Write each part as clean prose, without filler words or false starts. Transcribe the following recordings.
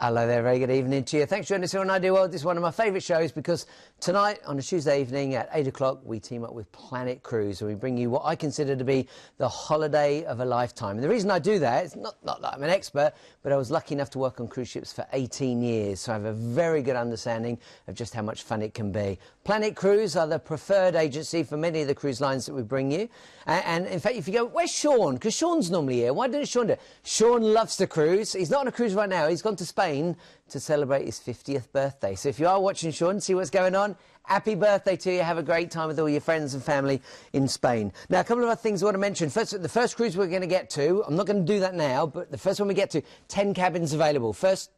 Hello there, very good evening to you. Thanks for joining us here on Ideal World. This is one of my favourite shows because tonight, on a Tuesday evening at 8 o'clock, we team up with Planet Cruise and we bring you what I consider to be the holiday of a lifetime. And the reason I do that, it's not that I'm an expert, but I was lucky enough to work on cruise ships for 18 years, so I have a very good understanding of just how much fun it can be. Planet Cruise are the preferred agency for many of the cruise lines that we bring you. And in fact, if you go, where's Sean? Because Sean's normally here. Why didn't Sean do it? Sean loves to cruise. He's not on a cruise right now. He's gone to Spain to celebrate his 50th birthday. So if you are watching Sean, see what's going on, happy birthday to you. Have a great time with all your friends and family in Spain. Now, a couple of other things I want to mention. First, the first cruise we're going to get to, I'm not going to do that now, but the first one we get to, 10 cabins available. First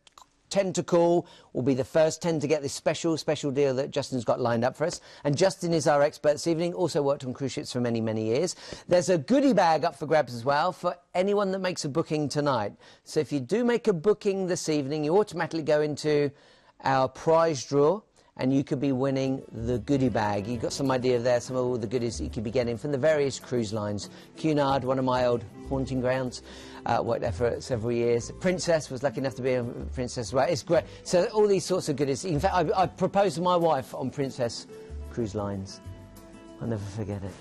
10 to call will be the first 10 to get this special deal that Justin's got lined up for us. And Justin is our expert this evening, also worked on cruise ships for many, many years. There's a goodie bag up for grabs as well for anyone that makes a booking tonight. So if you do make a booking this evening, you automatically go into our prize draw and you could be winning the goodie bag. You've got some idea of there, some of all the goodies that you could be getting from the various cruise lines. Cunard, one of my old haunting grounds, worked there for several years. Princess, was lucky enough to be a Princess as well. It's great. So all these sorts of goodies. In fact, I proposed to my wife on Princess Cruise Lines. I'll never forget it.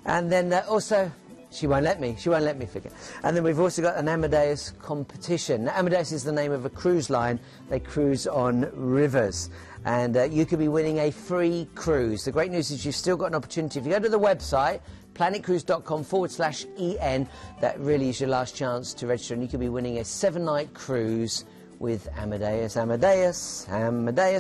And then also, she won't let me forget. And then we've also got an Amadeus competition. Now, Amadeus is the name of a cruise line. They cruise on rivers. And you could be winning a free cruise. The great news is you've still got an opportunity. If you go to the website, planetcruise.com/EN, that really is your last chance to register. And you could be winning a 7-night cruise with Amadeus.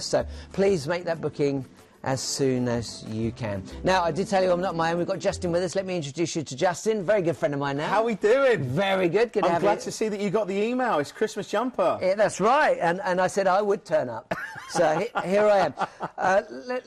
So please make that booking as soon as you can. Now, I did tell you I'm not my own. We've got Justin with us. Let me introduce you to Justin. Very good friend of mine now. How are we doing? Very good. Good to have you. I'm glad to see that you got the email. It's Christmas jumper. Yeah, that's right. And I said I would turn up. So here I am.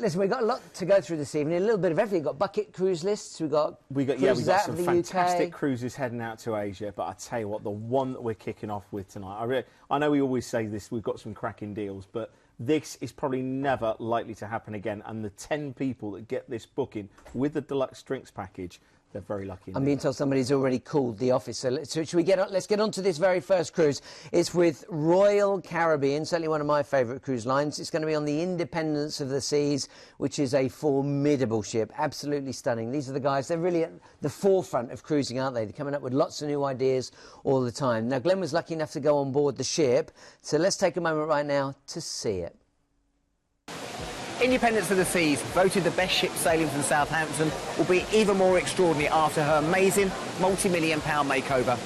Listen, we've got a lot to go through this evening. A little bit of everything. We've got bucket cruise lists. We've got some fantastic cruises heading out to Asia. But I tell you what, the one that we're kicking off with tonight, I know we always say this, we've got some cracking deals, but this is probably never likely to happen again, and the 10 people that get this booking with the deluxe drinks package, they're very lucky. I'm being told somebody's already called the office. So should we let's get on to this very first cruise. It's with Royal Caribbean, certainly one of my favourite cruise lines. It's going to be on the Independence of the Seas, which is a formidable ship, absolutely stunning. These are the guys, they're really at the forefront of cruising, aren't they? They're coming up with lots of new ideas all the time. Now, Glenn was lucky enough to go on board the ship, so let's take a moment right now to see it. Independence of the Seas, voted the best ship sailing from Southampton, will be even more extraordinary after her amazing multi-million-pound makeover.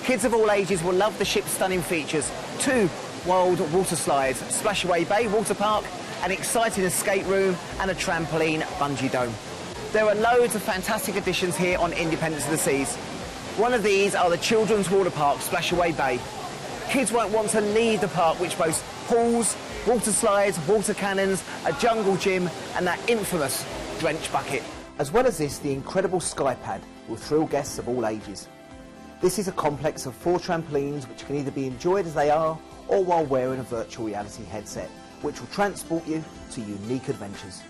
Kids of all ages will love the ship's stunning features. 2 wild water slides, Splashaway Bay water park, an exciting escape room and a trampoline bungee dome. There are loads of fantastic additions here on Independence of the Seas. One of these are the children's water park, Splashaway Bay. Kids won't want to leave the park, which boasts pools, water slides, water cannons, a jungle gym and that infamous drench bucket. As well as this, the incredible Skypad will thrill guests of all ages. This is a complex of 4 trampolines which can either be enjoyed as they are or while wearing a virtual reality headset, which will transport you to unique adventures.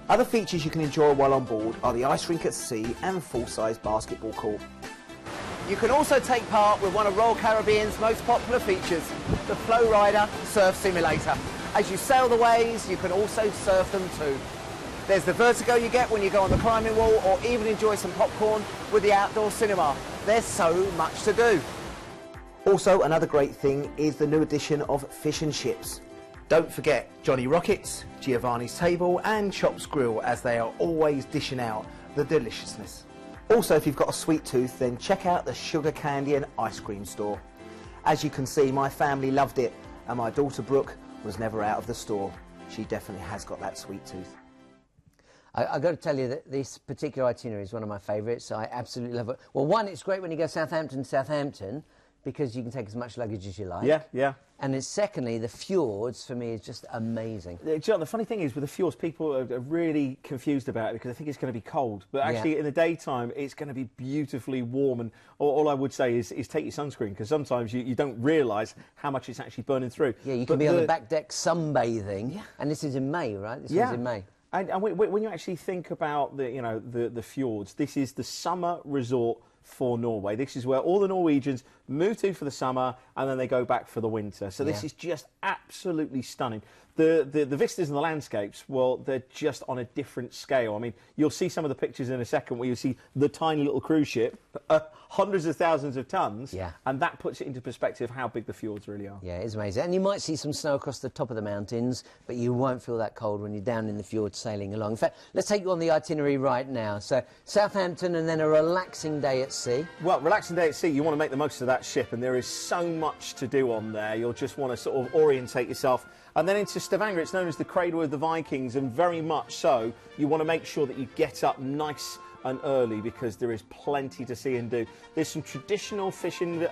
Other features you can enjoy while on board are the ice rink at sea and full-size basketball court. You can also take part with one of Royal Caribbean's most popular features, the Flow Rider Surf Simulator. As you sail the waves, you can also surf them too. There's the vertigo you get when you go on the climbing wall, or even enjoy some popcorn with the outdoor cinema. There's so much to do. Also, another great thing is the new addition of Fish and Chips. Don't forget Johnny Rockets, Giovanni's Table and Chops Grill, as they are always dishing out the deliciousness. Also, if you've got a sweet tooth, then check out the Sugar Candy and Ice Cream store. As you can see, my family loved it, and my daughter Brooke was never out of the store. She definitely has got that sweet tooth. I've got to tell you that this particular itinerary is one of my favourites. I absolutely love it. Well, one, it's great when you go Southampton, because you can take as much luggage as you like. Yeah, yeah. And then secondly, the fjords, for me, is just amazing. John, the funny thing is, with the fjords, people are really confused about it because they think it's going to be cold. But actually, in the daytime, it's going to be beautifully warm. And all I would say is take your sunscreen, because sometimes you don't realise how much it's actually burning through. Yeah, you can be on the back deck sunbathing. Yeah. And this is in May, right? This is in May. And when you actually think about the fjords, this is the summer resort for Norway. This is where all the Norwegians move to for the summer, and then they go back for the winter. So this is just absolutely stunning. The vistas and the landscapes, well, they're just on a different scale. I mean, you'll see some of the pictures in a second where you see the tiny little cruise ship, hundreds of thousands of tons, and that puts it into perspective how big the fjords really are. Yeah, it's amazing. And you might see some snow across the top of the mountains, but you won't feel that cold when you're down in the fjords sailing along. In fact, let's take you on the itinerary right now. So, Southampton and then a relaxing day at sea. Well, relaxing day at sea, you want to make the most of that ship, and there is so much to do on there. You'll just want to sort of orientate yourself. And then into Stavanger, it's known as the cradle of the Vikings, and very much so, you want to make sure that you get up nice and early because there is plenty to see and do. There's some traditional fishing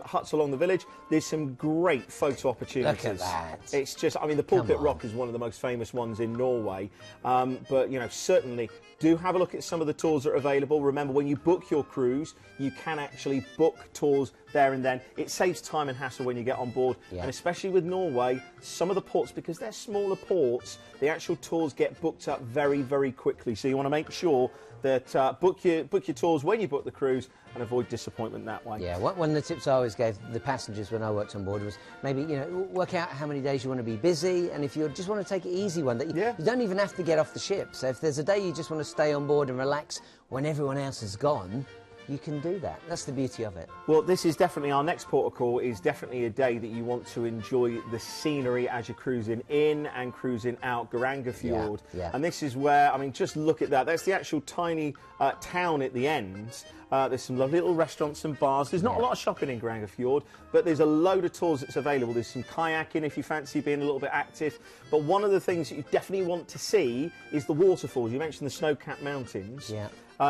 huts along the village. There's some great photo opportunities. Look at that. It's just, I mean, the Pulpit Rock is one of the most famous ones in Norway, but, you know, certainly do have a look at some of the tours that are available. Remember, when you book your cruise, you can actually book tours there and then. It saves time and hassle when you get on board. And especially with Norway, some of the ports, because they're smaller ports, the actual tours get booked up very, very quickly. So you want to make sure that book your tours when you book the cruise and avoid disappointment that way. Yeah, one of the tips I always gave the passengers when I worked on board was maybe, you know, work out how many days you want to be busy, and if you just want to take it easy one, that you don't even have to get off the ship. So if there's a day you just want to stay on board and relax when everyone else is gone, you can do that. That's the beauty of it. Well, this is definitely our next port of call, is definitely a day that you want to enjoy the scenery as you're cruising in and cruising out Geiranger Fjord. And this is where, I mean, just look at that. That's the actual tiny town at the end. There's some lovely little restaurants and bars. There's not a lot of shopping in Geiranger Fjord, but there's a load of tours that's available. There's some kayaking if you fancy being a little bit active. But one of the things that you definitely want to see is the waterfalls. You mentioned the snow-capped mountains.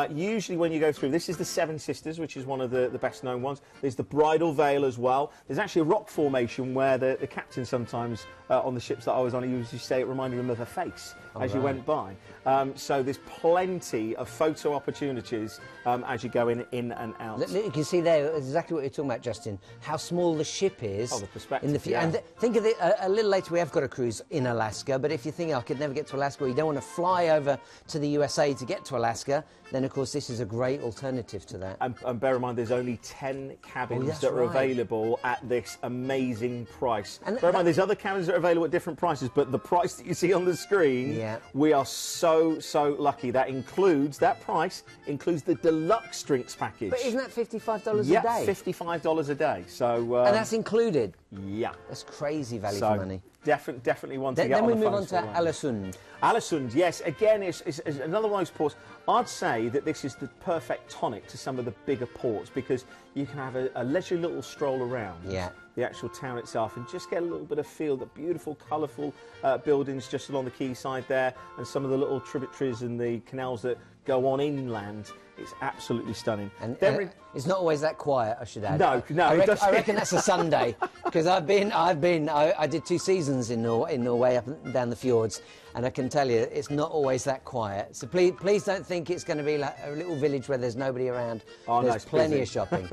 Usually when you go through, this is the Seven Sisters, which is one of the best known ones. There's the Bridal Veil as well. There's actually a rock formation where the captain sometimes on the ships that I was on, he used to say it reminded him of a face as you went by. So there's plenty of photo opportunities as you go in and out. You can see there exactly what you're talking about, Justin, how small the ship is. Oh, the perspective, And think of it, a little later we have got a cruise in Alaska, but if you think I could never get to Alaska, or you don't want to fly over to the USA to get to Alaska, then of course this is a great alternative to that. And bear in mind there's only 10 cabins that are available at this amazing price. And bear in mind there's other cabins that are available at different prices, but the price that you see on the screen, we are so lucky. That price includes the deluxe drinks package. But isn't that $55 a day? Yeah, $55 a day. So and that's included? Yeah. That's crazy value for money. Definitely one to get on the phone. Then we move on to Ålesund. Ålesund, yes. Again, it's another one of those ports. I'd say that this is the perfect tonic to some of the bigger ports because you can have a leisurely little stroll around the actual town itself and just get a little bit of feel, the beautiful, colourful buildings just along the quayside there and some of the little tributaries and the canals that go on inland. It's absolutely stunning. And it's not always that quiet, I should add. No, I reckon that's a Sunday because I did 2 seasons in Norway up and down the fjords, and I can tell you it's not always that quiet. So please don't think it's going to be like a little village where there's nobody around. There's plenty of shopping.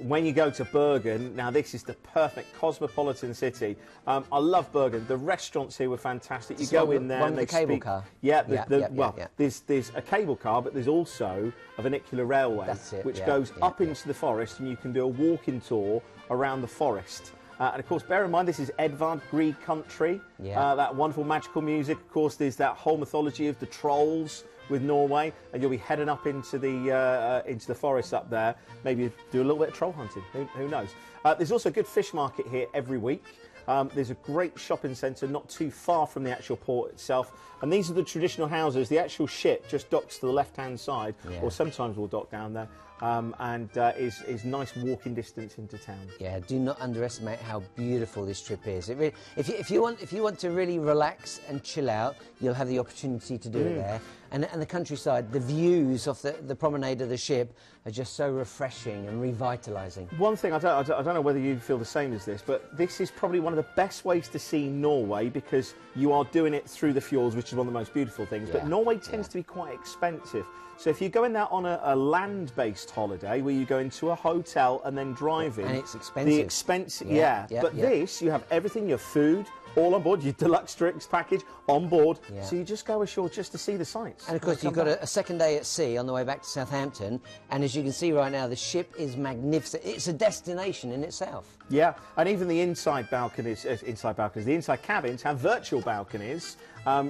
When you go to Bergen, now this is the perfect cosmopolitan city. I love Bergen. The restaurants here were fantastic. You go in there and they speak. Cable car. There's a cable car, but there's also a vernacular railway, which goes up into the forest, and you can do a walking tour around the forest. And of course, bear in mind, this is Edvard Grieg country. That wonderful magical music. Of course, there's that whole mythology of the trolls with Norway, and you'll be heading up into the forest up there. Maybe do a little bit of troll hunting. Who knows? There's also a good fish market here every week. There's a great shopping centre not too far from the actual port itself. And these are the traditional houses. The actual ship just docks to the left-hand side, or sometimes will dock down there, and is nice walking distance into town. Yeah, do not underestimate how beautiful this trip is. It really, if you want to really relax and chill out, you'll have the opportunity to do it there. And the countryside, the views of the promenade of the ship are just so refreshing and revitalising. One thing, I don't know whether you feel the same as this, but this is probably one of the best ways to see Norway because you are doing it through the fjords, which is one of the most beautiful things. But Norway tends to be quite expensive. So if you go in there on a land-based holiday where you go into a hotel and then drive in... And it's expensive. The expense, but this, you have everything, your food, all on board, your deluxe drinks package on board. Yeah. So you just go ashore just to see the sights. And of course, you've got a second day at sea on the way back to Southampton. And as you can see right now, the ship is magnificent. It's a destination in itself. Yeah, and even the inside balconies, the inside cabins have virtual balconies,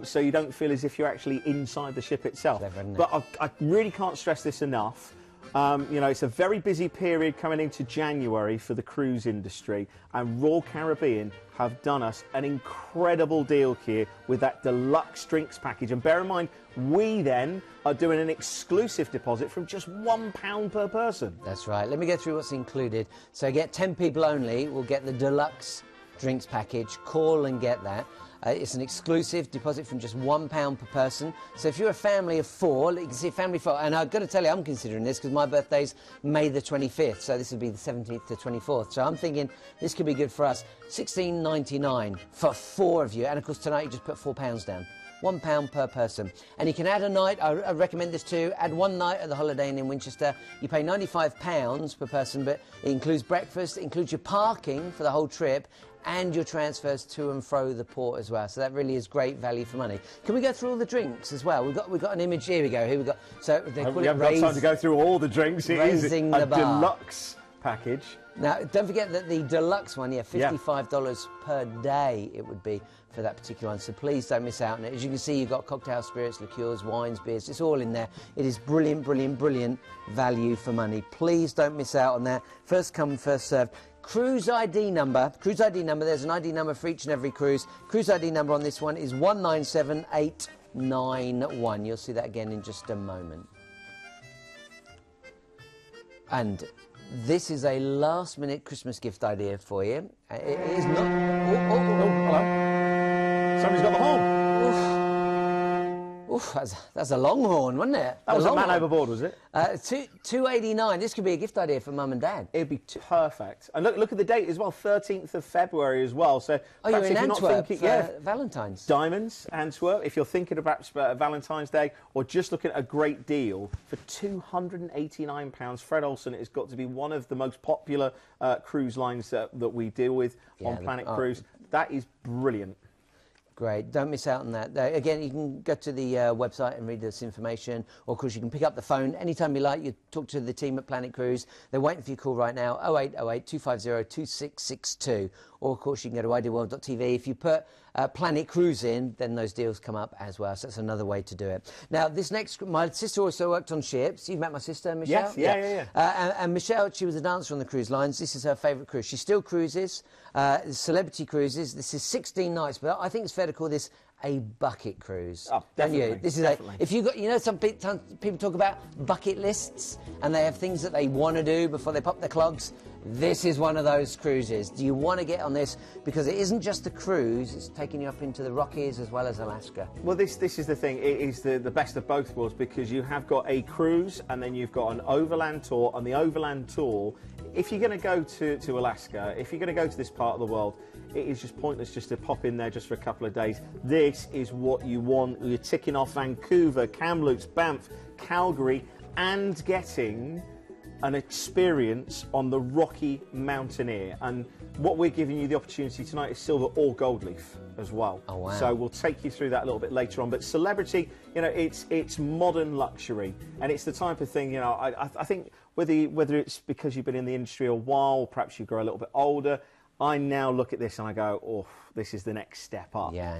so you don't feel as if you're actually inside the ship itself. Clever, isn't it? But I really can't stress this enough. You know, it's a very busy period coming into January for the cruise industry, and Royal Caribbean have done us an incredible deal here with that deluxe drinks package. And bear in mind, we then are doing an exclusive deposit from just £1 per person. That's right. Let me go through what's included. So get 10 people only will get the deluxe drinks package. Call and get that. It's an exclusive deposit from just £1 per person. So if you're a family of 4, you can see family 4, and I've got to tell you, I'm considering this because my birthday's May the 25th, so this would be the 17th to 24th. So I'm thinking this could be good for us. $16.99 for 4 of you, and of course tonight you just put £4 down. £1 per person. And you can add a night, I recommend this too, add 1 night at the Holiday Inn in Winchester. You pay £95 per person, but it includes breakfast, it includes your parking for the whole trip, and your transfers to and fro the port as well. So that really is great value for money. Can we go through all the drinks as well? We've got an image. Here we go. Here we go. So they call we haven't got time to go through all the drinks. It is a deluxe package. Now, don't forget that the deluxe one, $55 per day it would be for that particular one. So please don't miss out on it. As you can see, you've got cocktail spirits, liqueurs, wines, beers. It's all in there. It is brilliant, brilliant, brilliant value for money. Please don't miss out on that. First come, first served. Cruise ID number, there's an ID number for each and every cruise. Cruise ID number on this one is 197891. You'll see that again in just a moment. And this is a last-minute Christmas gift idea for you. It is not... Oh, hello. Somebody's got the horn. Oof, that's a long horn, wasn't it? That was a man overboard, was it? $2.89. This could be a gift idea for Mum and Dad. It'd be perfect. And look at the date as well, 13th of February as well. So you're in if Antwerp for Valentine's. Diamonds, Antwerp. If you're thinking about Valentine's Day or just looking at a great deal for £289, Fred Olsen has got to be one of the most popular cruise lines that we deal with on Planet Cruise. That is brilliant. Great. Don't miss out on that. Again, you can go to the website and read this information, or of course you can pick up the phone anytime you like. You talk to the team at Planet Cruise. They're waiting for your call right now, 0808 250 2662. Or of course you can go to ideaworld.tv. If you put Planet Cruise in, then those deals come up as well. So that's another way to do it. Now, this next, my sister also worked on ships. You've met my sister, Michelle? Yes, yeah. And Michelle, she was a dancer on the cruise lines. This is her favourite cruise. She still cruises, celebrity cruises. This is 16 nights, but I think it's fair to call this a bucket cruise. Oh, definitely. This is definitely. if you got, you know, some people talk about bucket lists, and they have things that they want to do before they pop their clogs. This is one of those cruises. Do you want to get on this? Because it isn't just a cruise, it's taking you up into the Rockies as well as Alaska. Well, this is the thing. It is the best of both worlds, because you have got a cruise and then you've got an overland tour. On the overland tour, if you're going to go to Alaska, if you're going to go to this part of the world, it is just pointless just to pop in there just for a couple of days. This is what you want. You're ticking off Vancouver, Kamloops, Banff, Calgary, and getting an experience on the Rocky Mountaineer. And what we're giving you the opportunity tonight is silver or gold leaf as well. Oh, wow. So we'll take you through that a little bit later on. But celebrity, you know, it's modern luxury, and it's the type of thing, you know, I think whether it's because you've been in the industry a while, perhaps you grow a little bit older, I now look at this and I go, oh, this is the next step up. Yeah.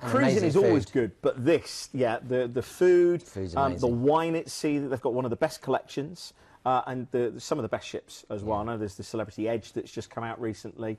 Cruising is always good, but this, the food, the wine at sea, they've got one of the best collections. And some of the best ships as well. I know there's the Celebrity Edge that's just come out recently,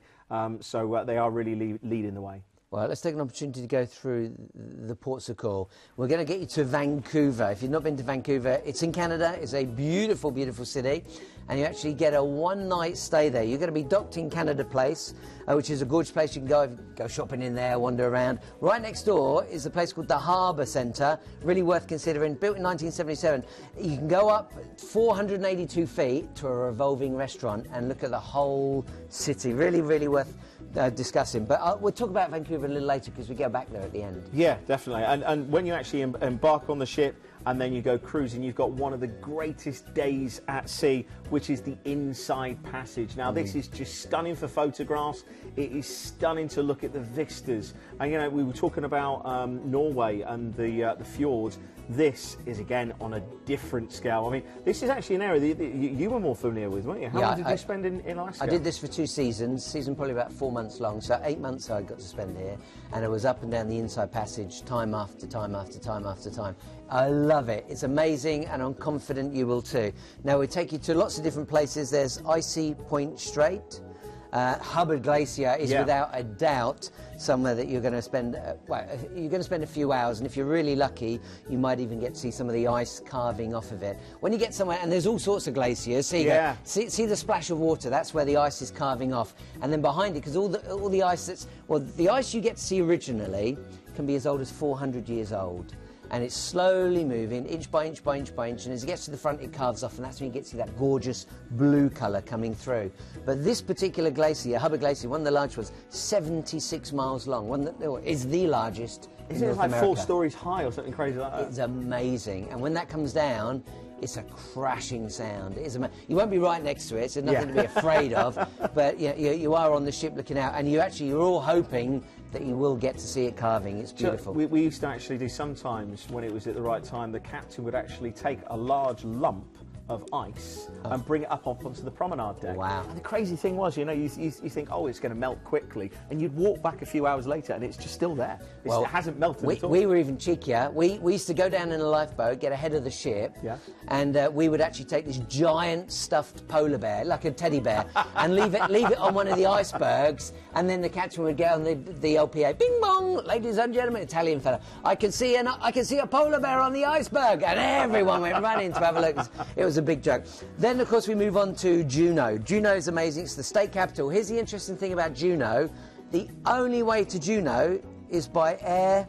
so they are really leading the way. Well, let's take an opportunity to go through the ports of call. We're going to get you to Vancouver. If you've not been to Vancouver, it's in Canada. It's a beautiful, beautiful city. And you actually get a one-night stay there. You're going to be docked in Canada Place, which is a gorgeous place. You can go shopping in there, wander around. Right next door is a place called the Harbour Centre, really worth considering. Built in 1977. You can go up 482 feet to a revolving restaurant and look at the whole city. Really, really worth discussing. But we'll talk about Vancouver a little later because we go back there at the end. Yeah, definitely. And when you actually embark on the ship, and then you go cruising. You've got one of the greatest days at sea, which is the Inside Passage. Now, this is just stunning for photographs. It is stunning to look at the vistas. And, you know, we were talking about Norway and the fjords. This is, again, on a different scale. I mean, this is actually an area that you were more familiar with, weren't you? How long did you spend in Iceland? I did this for 2 seasons. Season probably about 4 months long, so 8 months I got to spend here. And I was up and down the Inside Passage time after time after time after time. I love it. It's amazing, and I'm confident you will too. Now, we take you to lots of different places. There's Icy Point Strait. Hubbard Glacier is without a doubt somewhere that you're going to spend, well, you're going to spend a few hours, and if you're really lucky, you might even get to see some of the ice carving off of it. When you get somewhere, and there's all sorts of glaciers, so you go, see the splash of water, that's where the ice is carving off, and then behind it, because all the ice that's, well, the ice you get to see originally can be as old as 400 years old. And it's slowly moving, inch by inch by inch by inch, and as it gets to the front, it carves off, and that's when you get to see that gorgeous blue colour coming through. But this particular glacier, Hubbard Glacier, one of the large ones, 76 miles long, one that is the largest in North like America. 4 stories high or something crazy like that? It's amazing, and when that comes down, it's a crashing sound. It is you won't be right next to it, so nothing to be afraid of, but you are on the ship looking out, and you're all hoping that you will get to see it carving. It's beautiful. So we used to actually do sometimes, when it was at the right time, the captain would actually take a large lump of ice and bring it up onto the promenade deck. Wow. And the crazy thing was, you know, you think, oh, it's going to melt quickly, and you'd walk back a few hours later and it's just still there. It hasn't melted at all. We were even cheekier. We used to go down in a lifeboat, get ahead of the ship, and we would actually take this giant stuffed polar bear, like a teddy bear, and leave it on one of the icebergs, and then the captain would get on the LPA, bing bong, ladies and gentlemen, Italian fella, I can see a polar bear on the iceberg, and everyone went running to have a look. It was a big joke. Then, of course, we move on to Juneau. Juneau is amazing. It's the state capital. Here's the interesting thing about Juneau. The only way to Juneau is by air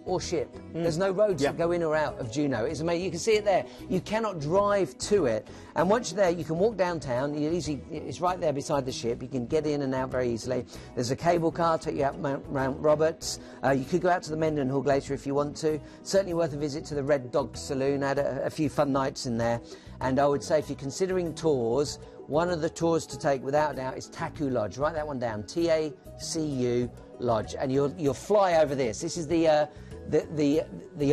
or ship. There's no roads that go in or out of Juneau. It's amazing. You can see it there. You cannot drive to it. And once you're there, you can walk downtown. It's right there beside the ship. You can get in and out very easily. There's a cable car, take you out Mount Roberts. You could go out to the Mendenhall Glacier if you want to. Certainly worth a visit to the Red Dog Saloon. I had a few fun nights in there. And I would say, if you're considering tours, one of the tours to take, without doubt, is Taku Lodge. Write that one down, T-A-C-U Lodge. And you'll fly over this. This is the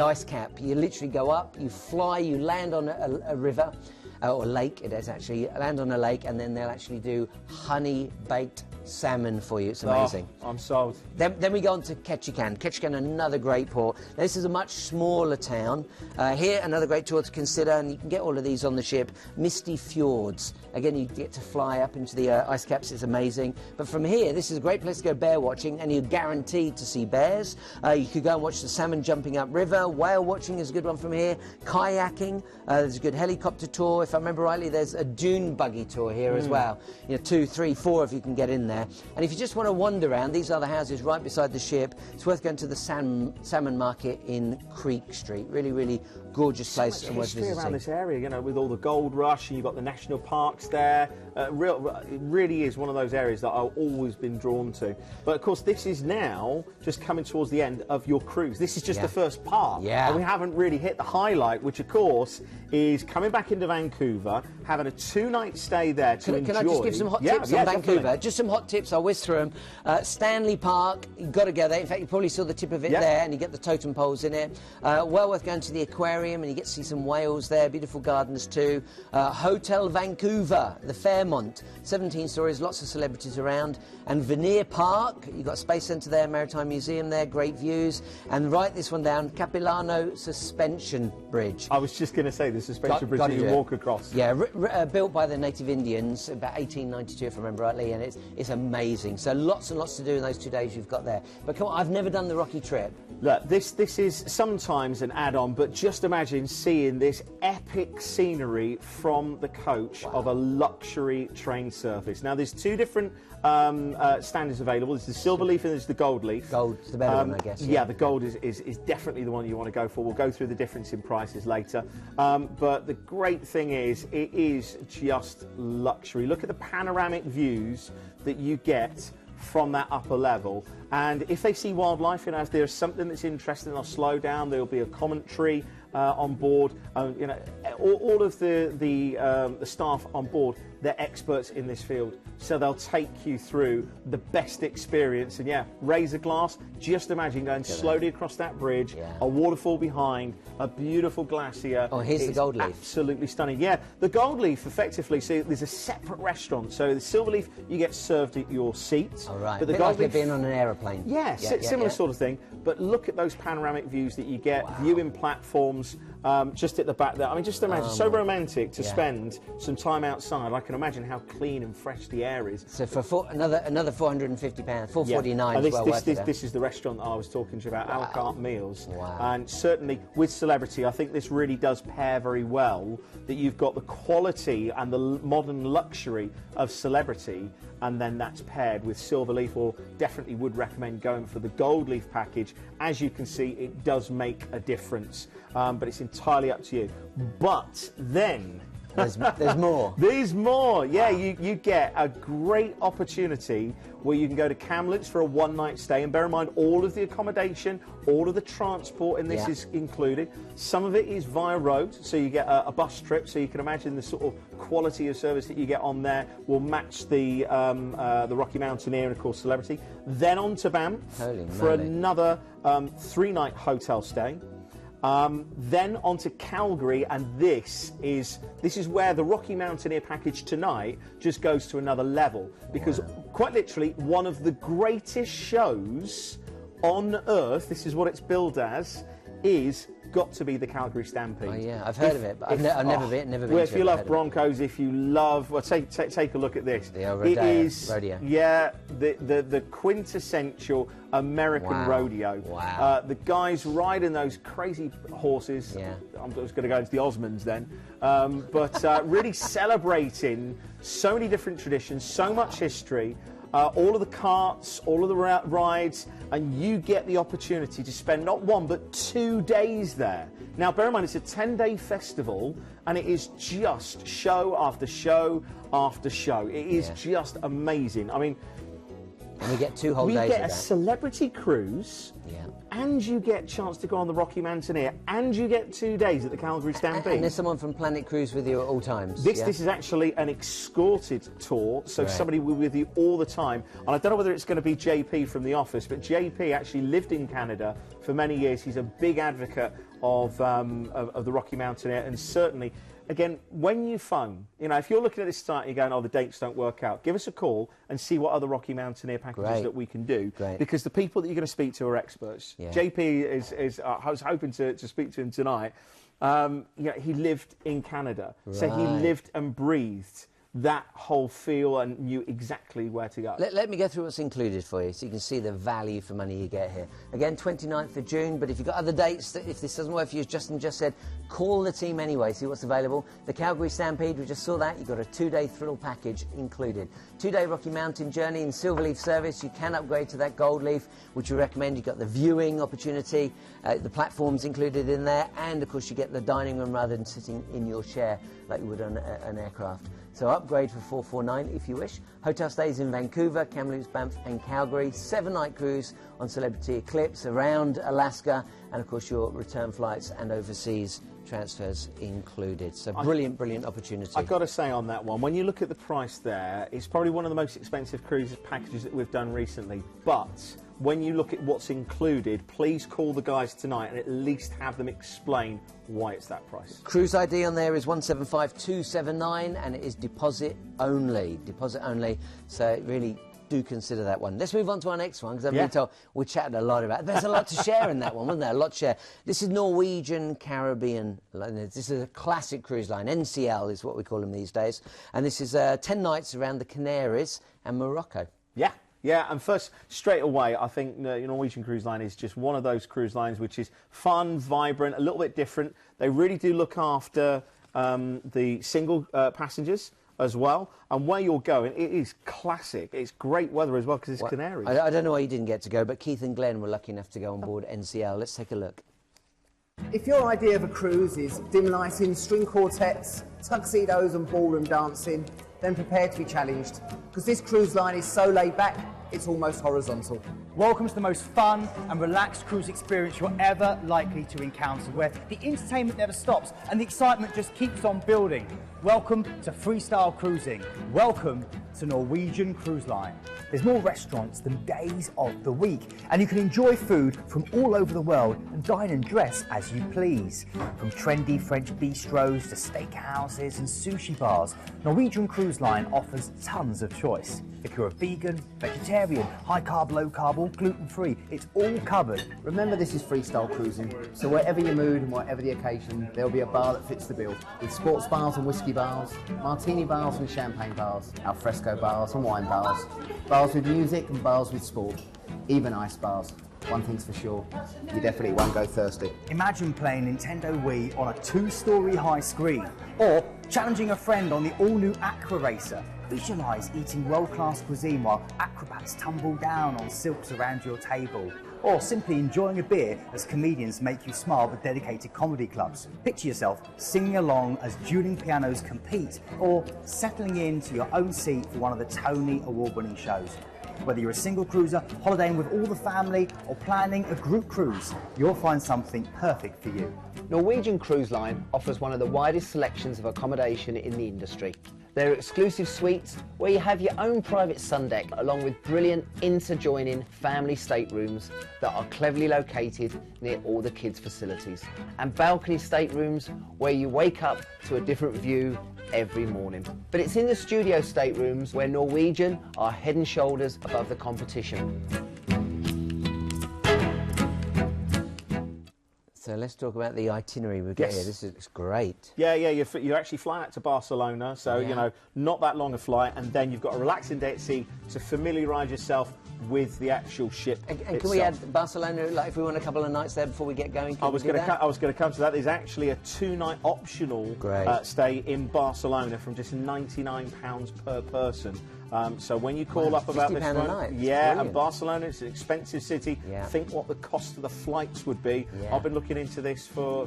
ice cap. You literally go up, you fly, you land on a river, or a lake. It is actually, land on a lake, and then they'll actually do honey-baked salmon for you. It's amazing. Oh, I'm sold. Then we go on to Ketchikan. Ketchikan, another great port. Now, this is a much smaller town. Here, another great tour to consider, and you can get all of these on the ship. Misty Fjords. Again, you get to fly up into the ice caps. It's amazing. But from here, this is a great place to go bear watching, and you're guaranteed to see bears. You could go and watch the salmon jumping up river. Whale watching is a good one from here. Kayaking. There's a good helicopter tour. If I remember rightly, there's a dune buggy tour here as well. 2, 3, 4 if you can get in there. And if you just want to wander around, these are the houses right beside the ship. It's worth going to the salmon market in Creek Street. Really, really gorgeous place and worth visiting. Around this area, you know, with all the gold rush, and you've got the national parks there. It really is one of those areas that I've always been drawn to. But of course, this is now just coming towards the end of your cruise. This is just the first part. And we haven't really hit the highlight, which of course is coming back into Vancouver, having a 2-night stay there to enjoy. Can I just give some hot tips on Vancouver? Definitely. Just some hot tips, I'll whiz through them. Stanley Park, you've got to go there. In fact, you probably saw the tip of it there, and you get the totem poles in it. Well worth going to the aquarium, and you get to see some whales there. Beautiful gardens too. Hotel Vancouver, the Fairmont, 17 stories, lots of celebrities around. And Veneer Park, you've got a Space Centre there, Maritime Museum there, great views. And write this one down, Capilano Suspension Bridge. I was just going to say the suspension bridge that you walk across. Yeah, built by the native Indians about 1892, if I remember rightly, and it's amazing. So lots and lots to do in those 2 days you've got there. But come on, I've never done the Rocky Trip. Look, this is sometimes an add-on, but just imagine seeing this epic scenery from the coach of a luxury train surface. Now, there's 2 different standards available. There's the silver leaf and there's the gold leaf. Gold's the better one, I guess. Yeah, the gold is definitely the one you want to go for. We'll go through the difference in prices later. But the great thing is, it is just luxury. Look at the panoramic views that you get from that upper level, and if they see wildlife, you know, if there's something that's interesting, they'll slow down. There'll be a commentary on board. You know, all of the staff on board, they're experts in this field, so they'll take you through the best experience. And yeah, raise a glass. Just imagine going slowly across that bridge, a waterfall behind, a beautiful glacier. Oh, here's the gold leaf. Absolutely stunning. Yeah, the gold leaf, effectively, so there's a separate restaurant. So the silver leaf, you get served at your seat. All right, but the a bit gold like leaf, being on an aeroplane. Yeah, similar sort of thing. But look at those panoramic views that you get, viewing platforms just at the back there. I mean, just imagine, so romantic to spend some time outside. I can imagine how clean and fresh the air is. So for another £450, $449. This is the restaurant that I was talking to you about, a la carte meals. And certainly with celebrity, I think this really does pair very well, that you've got the quality and the modern luxury of celebrity, and then that's paired with silver leaf, or definitely would recommend going for the gold leaf package. As you can see, it does make a difference, but it's entirely up to you. But then there's more. There's more. Yeah, you get a great opportunity where you can go to Kamloops for a one-night stay, and bear in mind all of the accommodation, all of the transport in this is included. Some of it is via road, so you get a bus trip, so you can imagine the sort of quality of service that you get on there will match the Rocky Mountaineer and of course Celebrity. Then on to Banff for another 3-night hotel stay. Then on to Calgary, and this is where the Rocky Mountaineer package tonight just goes to another level, because quite literally one of the greatest shows on earth, this is what it's billed as, is got to be the Calgary Stampede. Oh yeah, I've heard of it, but I've never been well, to it. If you love Broncos, if you love, well, take a look at this. The rodeo. It is, rodeo. yeah, the quintessential American rodeo. Wow. The guys riding those crazy horses. Yeah. I'm just going to go into the Osmonds then, but really celebrating so many different traditions, so much history. All of the carts, all of the rides, and you get the opportunity to spend not 1 but 2 days there. Now, bear in mind, it's a 10-day festival, and it is just show after show after show. It is just amazing. I mean, and we get 2 whole days of that. We get a celebrity cruise, and you get a chance to go on the Rocky Mountaineer, and you get 2 days at the Calgary Stampede. And there's someone from Planet Cruise with you at all times. This is actually an escorted tour, so somebody will be with you all the time. And I don't know whether it's going to be JP from The Office, but JP actually lived in Canada for many years. He's a big advocate of the Rocky Mountaineer, and certainly, again, when you phone, you know, if you're looking at this tonight and you're going, oh, the dates don't work out, give us a call and see what other Rocky Mountaineer packages that we can do. Because the people that you're going to speak to are experts. JP is I was hoping to speak to him tonight. You know, he lived in Canada, so he lived and breathed that whole feel and knew exactly where to go. Let me go through what's included for you so you can see the value for money you get here. Again, 29th of June, but if you've got other dates, if this doesn't work for you, as Justin just said, call the team anyway, see what's available. The Calgary Stampede, we just saw that, you've got a 2-day thrill package included. 2-day Rocky Mountain journey in Silverleaf service, you can upgrade to that Gold Leaf, which we recommend. You've got the viewing opportunity, the platforms included in there, and of course you get the dining room rather than sitting in your chair like you would on an aircraft. So upgrade for $449 if you wish. Hotel stays in Vancouver, Kamloops, Banff and Calgary. 7-night cruise on Celebrity Eclipse around Alaska, and of course your return flights and overseas transfers included. So brilliant opportunity. I've got to say on that one, when you look at the price there, it's probably one of the most expensive cruise packages that we've done recently. But when you look at what's included, please call the guys tonight and at least have them explain why it's that price. Cruise ID on there is 175279, and it is deposit only. Deposit only. So really do consider that one. Let's move on to our next one, because I've been told we chatted a lot about it. There's a lot to share in that one, wasn't there? A lot to share. This is Norwegian Caribbean. This is a classic cruise line. NCL is what we call them these days. And this is 10 nights around the Canaries and Morocco. Yeah. Yeah, and first, straight away, I think Norwegian Cruise Line is just one of those cruise lines which is fun, vibrant, a little bit different. They really do look after the single passengers as well. And where you're going, it is classic. It's great weather as well, because it's Canaries. I don't know why you didn't get to go, but Keith and Glenn were lucky enough to go on board NCL. Let's take a look. If your idea of a cruise is dim lighting, string quartets, tuxedos and ballroom dancing, then prepare to be challenged, because this cruise line is so laid back, it's almost horizontal. Welcome to the most fun and relaxed cruise experience you're ever likely to encounter, where the entertainment never stops and the excitement just keeps on building. Welcome to freestyle cruising. Welcome to Norwegian Cruise Line. There's more restaurants than days of the week, and you can enjoy food from all over the world and dine and dress as you please. From trendy French bistros to steakhouses and sushi bars, Norwegian Cruise Line offers tons of choice. If you're a vegan, vegetarian, high carb, low carb, or gluten-free, it's all covered. Remember, this is freestyle cruising, so whatever your mood and whatever the occasion, there'll be a bar that fits the bill. With sports bars and whiskey bars, martini bars and champagne bars, alfresco bars and wine bars, bars with music and bars with sport, even ice bars. One thing's for sure, you definitely won't go thirsty. Imagine playing Nintendo Wii on a 2-story high screen, or challenging a friend on the all-new Aqua Racer. Visualise eating world-class cuisine while acrobats tumble down on silks around your table. Or simply enjoying a beer as comedians make you smile with dedicated comedy clubs. Picture yourself singing along as dueling pianos compete, or settling into your own seat for one of the Tony Award-winning shows. Whether you're a single cruiser, holidaying with all the family, or planning a group cruise, you'll find something perfect for you. Norwegian Cruise Line offers one of the widest selections of accommodation in the industry. There are exclusive suites where you have your own private sun deck, along with brilliant inter-joining family staterooms that are cleverly located near all the kids' facilities, and balcony staterooms where you wake up to a different view every morning. But it's in the studio staterooms where Norwegian are head and shoulders above the competition. So let's talk about the itinerary we've got here. This is great. Yeah, you actually fly out to Barcelona, so, you know, not that long a flight, and then you've got a relaxing day at sea to familiarise yourself with the actual ship and itself. can we add Barcelona, like if we want a couple of nights there before we get going? I was going to come to that. There's actually a 2-night optional stay in Barcelona from just £99 per person. So when you call up about this one, and Barcelona, it's an expensive city. Think what the cost of the flights would be. I've been looking into this for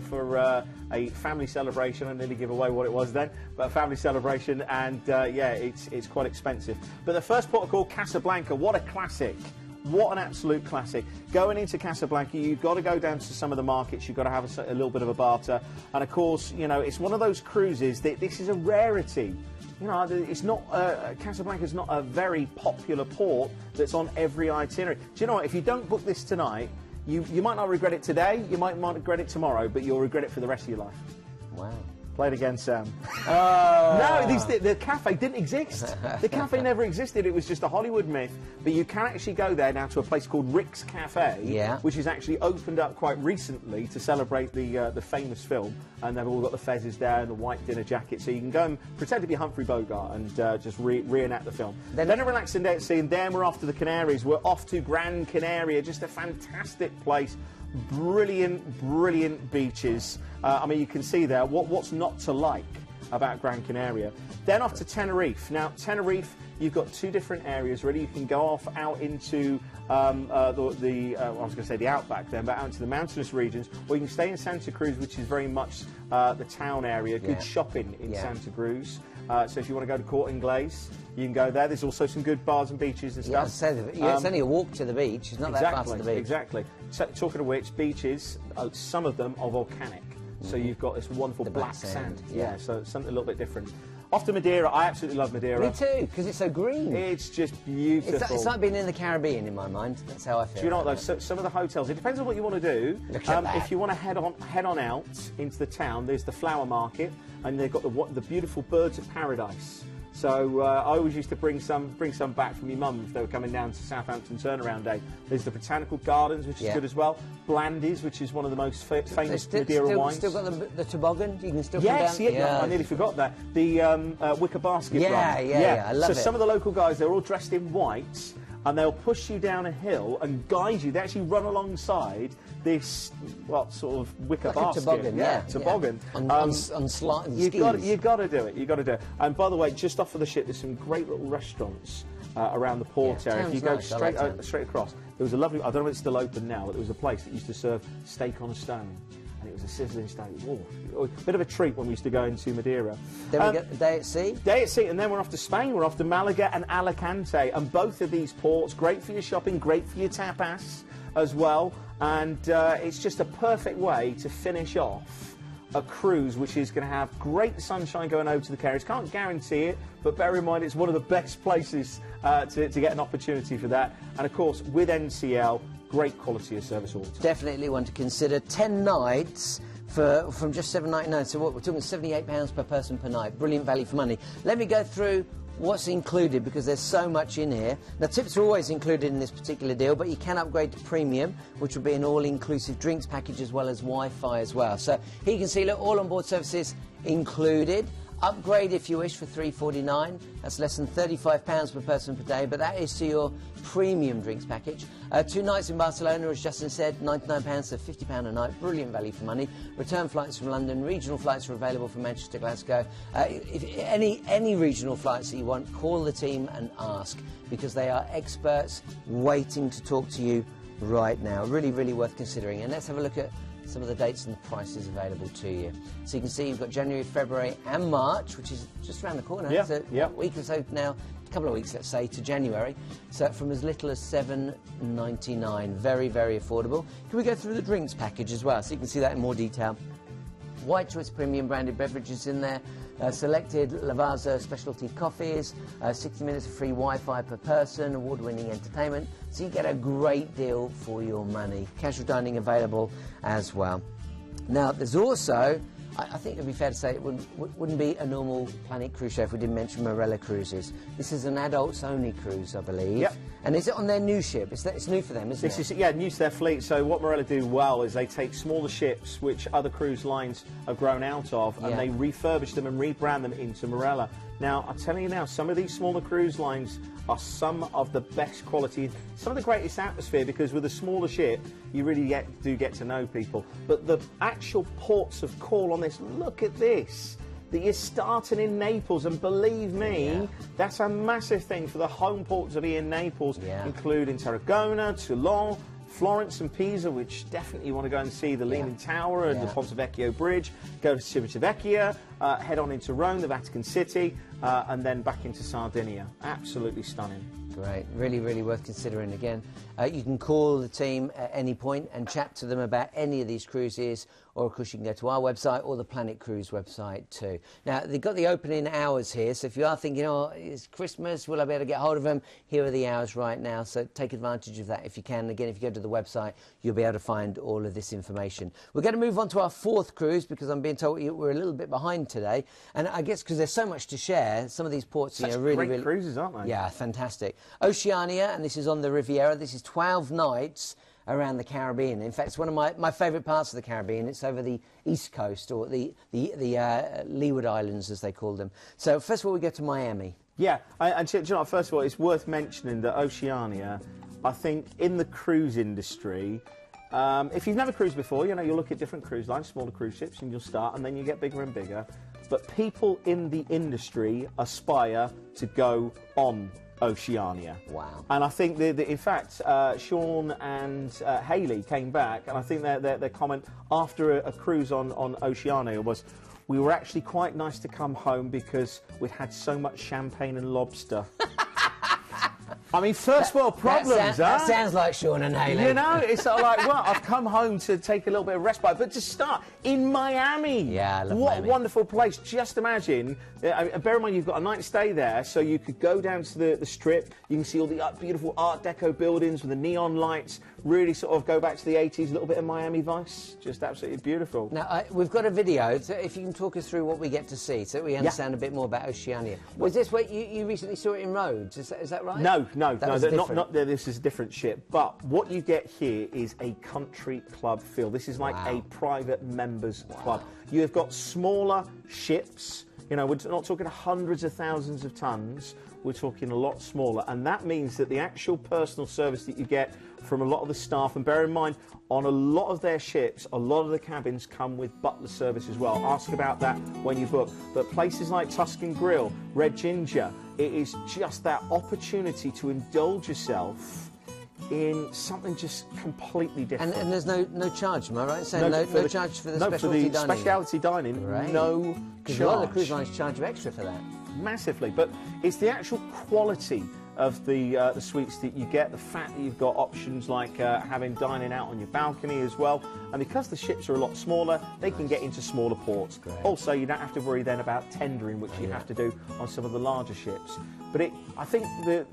a family celebration. I nearly give away what it was then, but a family celebration, and it's quite expensive. But the first port of call, Casablanca, what a classic. What an absolute classic. Going into Casablanca, you've got to go down to some of the markets, you've got to have a little bit of a barter, and of course, you know, it's one of those cruises that this is a rarity. You know, it's not, Casablanca's not a very popular port that's on every itinerary. Do you know what, if you don't book this tonight, you might not regret it today, you might regret it tomorrow, but you'll regret it for the rest of your life. Wow. Play it again, Sam. No, the cafe didn't exist. The cafe never existed. It was just a Hollywood myth. But you can actually go there now to a place called Rick's Cafe, which is actually opened up quite recently to celebrate the famous film. And they've all got the fezzes there and the white dinner jacket. So you can go and pretend to be Humphrey Bogart and just reenact the film. Then a relaxing day at sea, and then we're off to the Canaries. We're off to Gran Canaria, just a fantastic place. Brilliant beaches. I mean, you can see there what's not to like about Gran Canaria. Then off to Tenerife. Now, Tenerife, you've got 2 different areas really. You can go off out into I was going to say the outback then, but out into the mountainous regions, or you can stay in Santa Cruz, which is very much the town area. Good shopping in Santa Cruz. So if you want to go to Corte Inglés, you can go there. There's also some good bars and beaches and stuff. It's only a walk to the beach. It's not that far to the beach. Exactly. So, talking of which, beaches, some of them are volcanic. So you've got this wonderful black sand. So something a little bit different. Off to Madeira. I absolutely love Madeira. Me too, because it's so green. It's just beautiful. It's like being in the Caribbean in my mind. That's how I feel. Do you know what though? So, some of the hotels, it depends on what you want to do. If you want to head on out into the town, there's the flower market, and they've got the beautiful birds of paradise. So I always used to bring some back from my mum if they were coming down to Southampton turnaround day. There's the Botanical Gardens, which is good as well. Blandy's, which is one of the most famous Madeira wines. Still got the toboggan? You can still come down? I nearly forgot that. The wicker basket run. I love it. So some of the local guys, they're all dressed in white, and they'll push you down a hill and guide you. They actually run alongside this, sort of wicker basket. Toboggan. On skis. You got to do it. And by the way, just off of the ship, there's some great little restaurants around the port area. If you go straight across, there was a lovely. I don't know if it's still open now, but there was a place that used to serve steak on a stone. And it was a sizzling steak. Whoa. A bit of a treat when we used to go into Madeira. Then we get the day at sea. Day at sea, and then we're off to Spain. We're off to Malaga and Alicante, and both of these ports, great for your shopping, great for your tapas as well, and it's just a perfect way to finish off a cruise which is going to have great sunshine going over to the Canaries. Can't guarantee it, but bear in mind it's one of the best places to get an opportunity for that. And of course, with NCL, great quality of service all the time. Definitely one to consider. 10 nights from just $7.99. So what, we're talking £78 per person per night. Brilliant value for money. Let me go through what's included, because there's so much in here. Now, tips are always included in this particular deal, but you can upgrade to premium, which will be an all-inclusive drinks package as well as Wi-Fi as well. So here you can see, look, all on-board services included. Upgrade if you wish for $3.49. That's less than £35 per person per day, but that is to your premium drinks package. 2 nights in Barcelona, as Justin said, £99, so £50 a night. Brilliant value for money. Return flights from London. Regional flights are available from Manchester, Glasgow. If any regional flights that you want, call the team and ask, because they are experts waiting to talk to you right now. Really, really worth considering. And let's have a look at some of the dates and the prices available to you. So you can see you've got January, February and March, which is just around the corner. Yeah, so a week or so now, a couple of weeks, let's say, to January. So from as little as $7.99. Very, very affordable. Can we go through the drinks package as well, so you can see that in more detail? White Choice premium branded beverages in there. Selected Lavazza specialty coffees, 60 minutes of free Wi-Fi per person, award-winning entertainment, so you get a great deal for your money. Casual dining available as well. Now, there's also, I think it would be fair to say it wouldn't be a normal Planet Cruise show if we didn't mention Marella Cruises. This is an adults-only cruise, I believe. Yep. And is it on their new ship? It's new for them, isn't it? This is, yeah, new to their fleet. So what Marella do well is they take smaller ships, which other cruise lines have grown out of, and they refurbish them and rebrand them into Marella. Now, I'm telling you now, some of these smaller cruise lines are some of the best quality, some of the greatest atmosphere, because with a smaller ship, you really do get to know people. But the actual ports of call on this, look at this. That you're starting in Naples, and believe me, that's a massive thing for the home port to be in Naples, including Tarragona, Toulon, Florence and Pisa, which definitely you want to go and see the Leaning Tower and the Ponte Vecchio Bridge. Go to Civitavecchia, head on into Rome, the Vatican City, and then back into Sardinia. Absolutely stunning. Great, really, really worth considering again. You can call the team at any point and chat to them about any of these cruises, or of course you can go to our website or the Planet Cruise website too. Now, they've got the opening hours here, so if you are thinking, oh, it's Christmas, will I be able to get hold of them? Here are the hours right now, so take advantage of that if you can. Again, if you go to the website, you'll be able to find all of this information. We're going to move on to our 4th cruise, because I'm being told we're a little bit behind today, and I guess because there's so much to share, some of these ports are really great cruises, aren't they? Yeah, fantastic. Oceania, and this is on the Riviera. This is 12 nights around the Caribbean. In fact, it's one of my favourite parts of the Caribbean. It's over the east coast, or the Leeward Islands, as they call them. So first of all, we go to Miami. Yeah, and you know, first of all, it's worth mentioning that Oceania, I think, in the cruise industry, if you've never cruised before, you know, you'll look at different cruise lines, smaller cruise ships, and you'll start, and then you get bigger and bigger. But people in the industry aspire to go on Oceania. Wow. And I think, in fact, Sean and Hayley came back, and I think their comment after a cruise on Oceania was, we were actually quite nice to come home because we'd had so much champagne and lobster. I mean, first world problems, that sounds like Sean and Hayley. You know, it's sort of like, well, I've come home to take a little bit of respite, but to start in Miami. Yeah, I love what Miami. A wonderful place. Just imagine, bear in mind you've got a night stay there, so you could go down to the strip, you can see all the beautiful Art Deco buildings with the neon lights, really sort of go back to the 80s, a little bit of Miami Vice, just absolutely beautiful. Now, we've got a video, so if you can talk us through what we get to see, so that we understand a bit more about Oceania. Was this where you recently saw it in Rhodes, is that right? No, Not this is a different ship. But what you get here is a country club feel. This is like a private members club. You have got smaller ships. You know, we're not talking hundreds of thousands of tons. We're talking a lot smaller, and that means that the actual personal service that you get from a lot of the staff, and bear in mind, on a lot of their ships, a lot of the cabins come with butler service as well. Ask about that when you book. But places like Tuscan Grill, Red Ginger, it is just that opportunity to indulge yourself in something just completely different. And there's no charge, am I right? So no charge for the specialty dining? Specialty dining, right. No charge. Because a lot of cruise lines charge you extra for that. Massively, but it's the actual quality of the suites that you get, the fact that you've got options like having dining out on your balcony as well, and because the ships are a lot smaller, they can get into smaller ports. Great. Also, you don't have to worry then about tendering, which you have to do on some of the larger ships. But I think the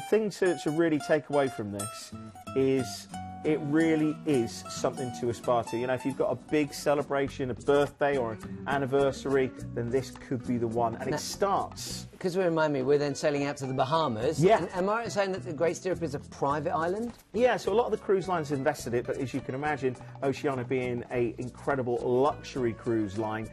thing to really take away from this is it really is something to aspire to. You know, if you've got a big celebration, a birthday or an anniversary, then this could be the one. And it starts... Because we remind me, we're then sailing out to the Bahamas. Yeah. And am I right in saying that the Great Stirrup is a private island? Yeah, so a lot of the cruise lines invested it, but as you can imagine, Oceania being an incredible luxury cruise line,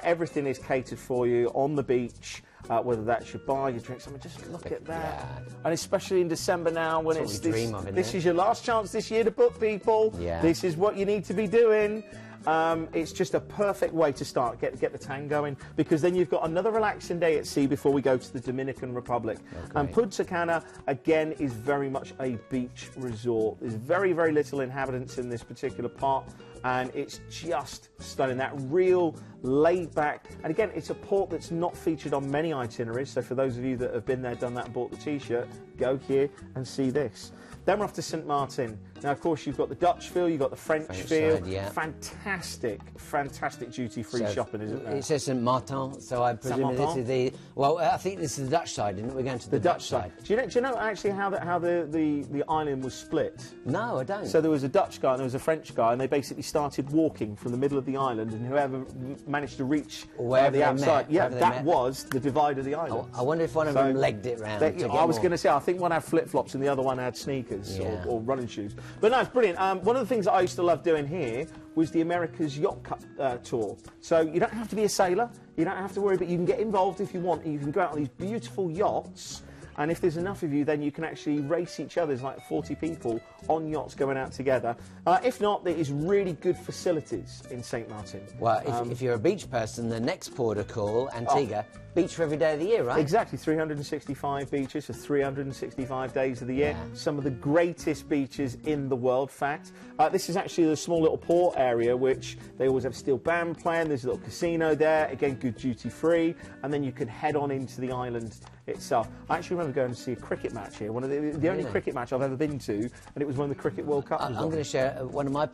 everything is catered for you on the beach. Whether that's your bar, your drinks, I mean, just look at that. Yeah. And especially in December now, when that's it's what we dream of, this is your last chance this year to book, people. Yeah. This is what you need to be doing. It's just a perfect way to start, get the tan going, because then you've got another relaxing day at sea before we go to the Dominican Republic. Okay. And Punta Cana, again, is very much a beach resort. There's very, very little inhabitants in this particular part, and it's just stunning. That real laid back, and again, it's a port that's not featured on many itineraries, so for those of you that have been there, done that and bought the t-shirt, go here and see this. Then we're off to St Martin. Now, of course, you've got the Dutch feel, you've got the French feel. Side, yeah. Fantastic, fantastic duty-free shopping, isn't there? It says St Martin, so I presume this is the... Well, I think this is the Dutch side, isn't it? We're going to the Dutch side. Do you know actually how the island was split? No, I don't. So there was a Dutch guy and there was a French guy, and they basically started walking from the middle of the island, and whoever managed to reach the outside, that was the divide of the island. I wonder if one of them legged it round. I was going to say, I think one had flip-flops and the other one had sneakers or running shoes. But no, it's brilliant. One of the things that I used to love doing here was the America's Yacht Cup tour. So you don't have to be a sailor, you don't have to worry, but you can get involved if you want, and you can go out on these beautiful yachts, and if there's enough of you, then you can actually race each other. There's like 40 people on yachts going out together. If not, there is really good facilities in St Martin. Well, if you're a beach person, the next port of call, Antigua, beach for every day of the year, right? Exactly, 365 beaches for 365 days of the year. Yeah. Some of the greatest beaches in the world, fact. This is actually the small little port area, which they always have steel band playing. There's a little casino there, again, good duty free, and then you can head on into the island itself. I actually remember going to see a cricket match here, one of the only cricket match I've ever been to, and it was when the Cricket World Cup was on. I'm going to share one of my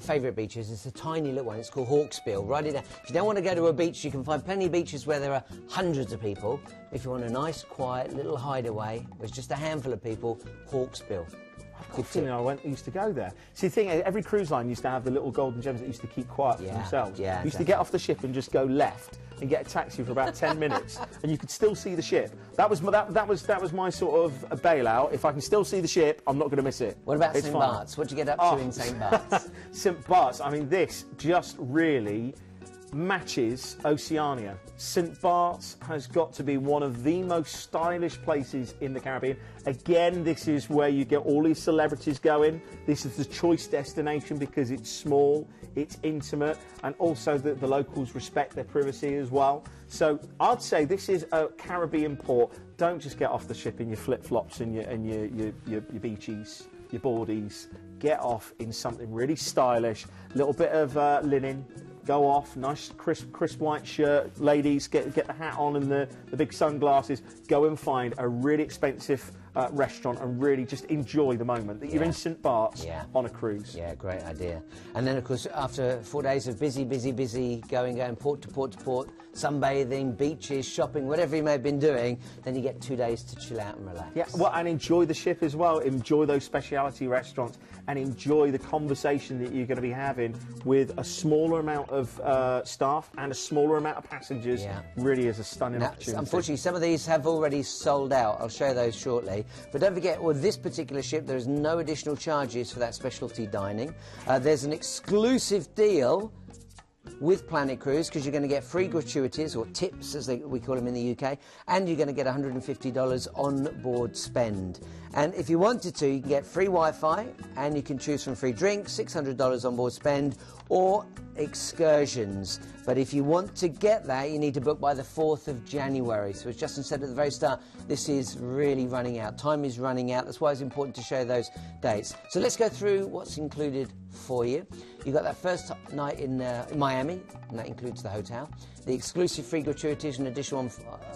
favourite beaches. It's a tiny little one. It's called Hawksbill. Right in. If you don't want to go to a beach, you can find plenty of beaches where there are hundreds of people. If you want a nice, quiet little hideaway, there's just a handful of people. Hawksbill. Good feeling I used to go there. See, the thing, every cruise line used to have the little golden gems that used to keep quiet for themselves. Yeah, used to get off the ship and just go left and get a taxi for about 10 minutes, and you could still see the ship. That was my sort of a bailout. If I can still see the ship, I'm not going to miss it. What about St Bart's? What do you get up to in St Bart's? St Bart's. I mean, this just really matches Oceania. St Bart's has got to be one of the most stylish places in the Caribbean. Again, this is where you get all these celebrities going. This is the choice destination because it's small, it's intimate, and also the locals respect their privacy as well. So I'd say this is a Caribbean port. Don't just get off the ship in your flip-flops and your beachies, your boardies. Get off in something really stylish, a little bit of linen. Go off, nice crisp white shirt. Ladies, get the hat on and the big sunglasses. Go and find a really expensive restaurant and really just enjoy the moment that you're in St Bart's on a cruise. Yeah, great idea. And then, of course, after 4 days of busy going port to port to port, sunbathing, beaches, shopping, whatever you may have been doing, then you get 2 days to chill out and relax. Yeah, well, and enjoy the ship as well. Enjoy those specialty restaurants and enjoy the conversation that you're going to be having with a smaller amount of staff and a smaller amount of passengers. Yeah. Really is a stunning opportunity. Unfortunately, some of these have already sold out. I'll show those shortly. But don't forget, with this particular ship, there is no additional charges for that specialty dining. There's an exclusive deal with Planet Cruise because you're going to get free gratuities, or tips as we call them in the UK, and you're going to get $150 on board spend. And if you wanted to, you can get free Wi-Fi, and you can choose from free drinks, $600 on board spend, or excursions. But if you want to get that, you need to book by the 4th of January. So as Justin said at the very start, this is really running out. Time is running out. That's why it's important to show those dates. So let's go through what's included for you. You've got that first night in Miami, and that includes the hotel. The exclusive free gratuities and additional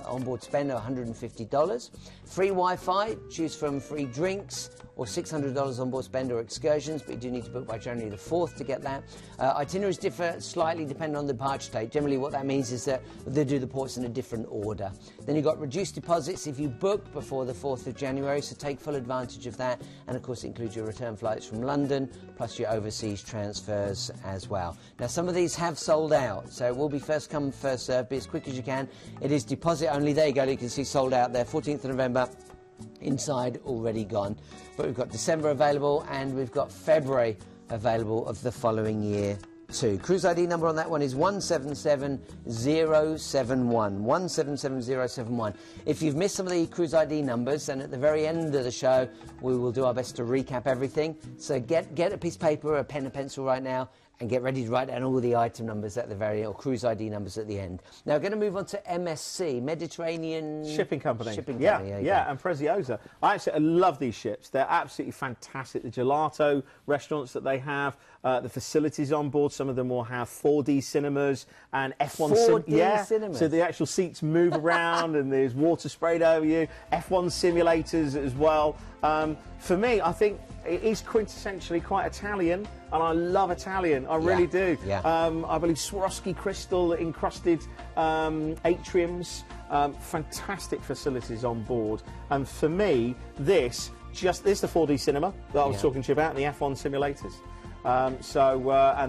onboard spend of $150. Free Wi-Fi, choose from free drinks or $600 onboard spend or excursions, but you do need to book by January the 4th to get that. Itineraries differ slightly depending on the departure date. Generally what that means is that they do the ports in a different order. Then you've got reduced deposits if you book before the 4th of January, so take full advantage of that. And of course it includes your return flights from London, plus your overseas transfers as well. Now some of these have sold out, so it will be first come, first served. Be as quick as you can. It is deposit only. There you go, you can see sold out there, 14th of November. Inside already gone. But we've got December available and we've got February available of the following year too. Cruise ID number on that one is 177071. 177071. If you've missed some of the cruise ID numbers, then at the very end of the show we will do our best to recap everything. So get a piece of paper, a pen and pencil right now, and get ready to write down all the item numbers at the very end, or cruise ID numbers at the end. Now we're going to move on to MSC, Mediterranean Shipping Company. Yeah, and Preziosa. I love these ships. They're absolutely fantastic. The gelato restaurants that they have, the facilities on board, some of them will have 4D cinemas and F1 cinemas. So the actual seats move around and there's water sprayed over you. F1 simulators as well. For me, I think it is quintessentially quite Italian, and I love Italian. I really do. Yeah. I believe Swarovski crystal encrusted atriums, fantastic facilities on board. And for me, this is the 4D cinema that I was talking to you about, and the F1 simulators. And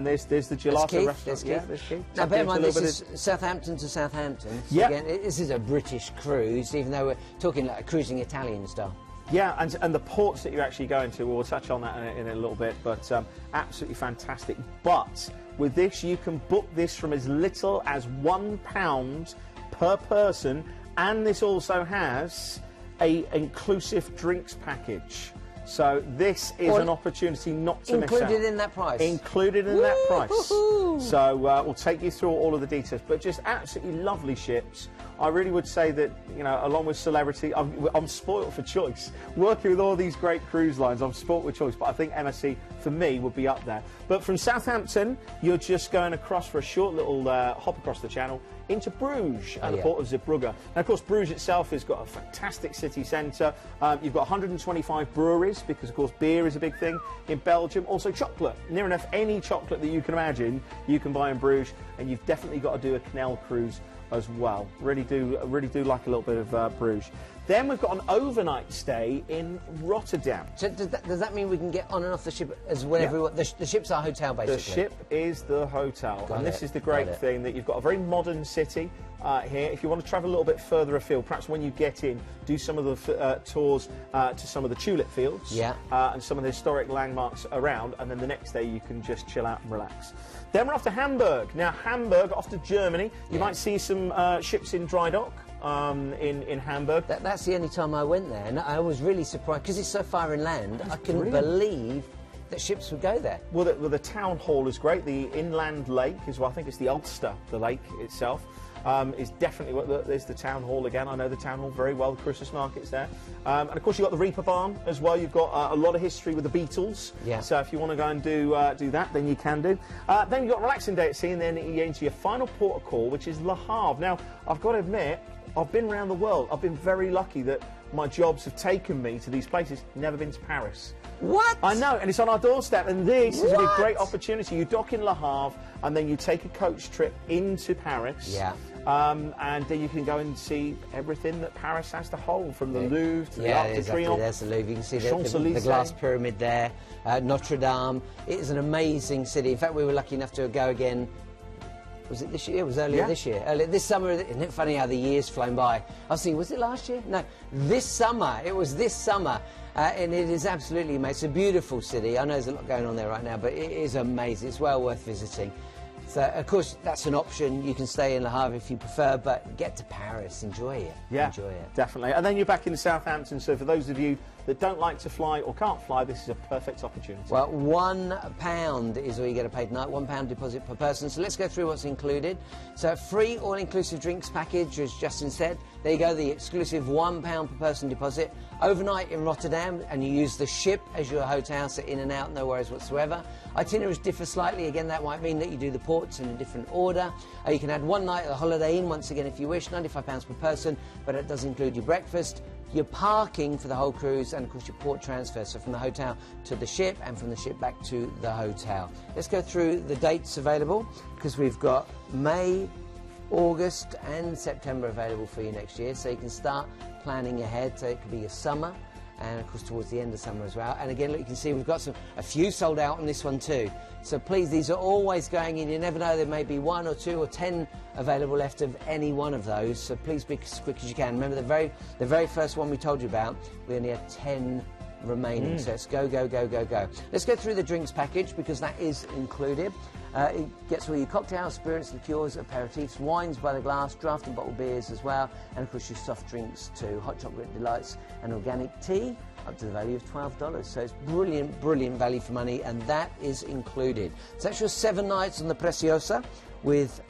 there's the gelato restaurant. There's Keith. Now bear in mind this is Southampton to Southampton. So again, this is a British cruise, even though we're talking like a cruising Italian style. Yeah, and the ports that you're actually going to, we'll touch on that in a little bit, but absolutely fantastic. But with this, you can book this from as little as £1 per person, and this also has an inclusive drinks package. So this is an opportunity not to miss out. Included in that price? Included in that price. So we'll take you through all of the details, but just absolutely lovely ships. I really would say that, you know, along with Celebrity, I'm spoilt for choice. Working with all these great cruise lines, I'm spoilt with choice, but I think MSC, for me, would be up there. But from Southampton, you're just going across for a short little hop across the channel into Bruges and the port of Zeebrugge. And of course, Bruges itself has got a fantastic city centre. You've got 125 breweries, because of course beer is a big thing in Belgium. Also chocolate, near enough any chocolate that you can imagine you can buy in Bruges, and you've definitely got to do a canal cruise as well. Really do like a little bit of Bruges. Then we've got an overnight stay in Rotterdam. So does that mean we can get on and off the ship as whenever we want? The ship's our hotel, basically. The ship is the hotel. This is the great thing, that you've got a very modern city here. If you want to travel a little bit further afield, perhaps when you get in, do some of the tours to some of the tulip fields and some of the historic landmarks around, and then the next day you can just chill out and relax. Then we're off to Hamburg. Now, Hamburg, off to Germany. You might see some ships in dry dock. In Hamburg. That's the only time I went there, and I was really surprised because it's so far inland. I couldn't believe that ships would go there. Well, the town hall is great. The inland lake is, well, I think it's the Ulster, the lake itself. Is definitely there's the town hall again. I know the town hall very well. The Christmas market's there, and of course you've got the Reaper Barn as well. You've got a lot of history with the Beatles. So if you want to go and do that, then you can do. Then you've got a relaxing day at sea, and then you get into your final port of call, which is Le Havre. Now, I've got to admit, I've been around the world. I've been very lucky that my jobs have taken me to these places. Never been to Paris. What? I know, and it's on our doorstep, and this is a great opportunity. You dock in Le Havre, and then you take a coach trip into Paris. And then you can go and see everything that Paris has to hold, from the Louvre to the Arc de Triomphe. There's the Louvre. You can see the glass pyramid there, Notre Dame. It is an amazing city. In fact, we were lucky enough to go again. Was it this year? It was earlier this year. Earlier this summer. Isn't it funny how the year's flown by? I was thinking, was it last year? No, this summer. It was this summer. And it is absolutely amazing. It's a beautiful city. I know there's a lot going on there right now, but it is amazing. It's well worth visiting. So, of course, that's an option. You can stay in Le Havre if you prefer, but get to Paris. Enjoy it. Yeah, enjoy it. Definitely. And then you're back in Southampton. So for those of you that don't like to fly or can't fly, this is a perfect opportunity. Well, £1 is all you get to pay tonight, £1 deposit per person. So let's go through what's included. So free all-inclusive drinks package, as Justin said. There you go, the exclusive £1 per person deposit. Overnight in Rotterdam, and you use the ship as your hotel, so in and out, no worries whatsoever. Itineraries differ slightly. Again, that might mean that you do the ports in a different order. You can add one night at the Holiday Inn, once again, if you wish, £95 per person, but it does include your breakfast, your parking for the whole cruise, and of course your port transfer, so from the hotel to the ship and from the ship back to the hotel. Let's go through the dates available, because we've got May, August and September available for you next year, so you can start planning ahead. So it could be your summer, and of course towards the end of summer as well. And again, look, you can see we've got a few sold out on this one too. So please, these are always going in. You never know, there may be 1 or 2 or 10 available left of any one of those. So please be as quick as you can. Remember the very first one we told you about, we only had 10 remaining. So let's go, go, go, go, go. Let's go through the drinks package, because that is included. It gets all your cocktails, spirits, liqueurs, aperitifs, wines by the glass, draft and bottled beers as well, and of course your soft drinks too, hot chocolate delights and organic tea, up to the value of $12. So it's brilliant, brilliant value for money, and that is included. So that's your 7 nights on the Preziosa with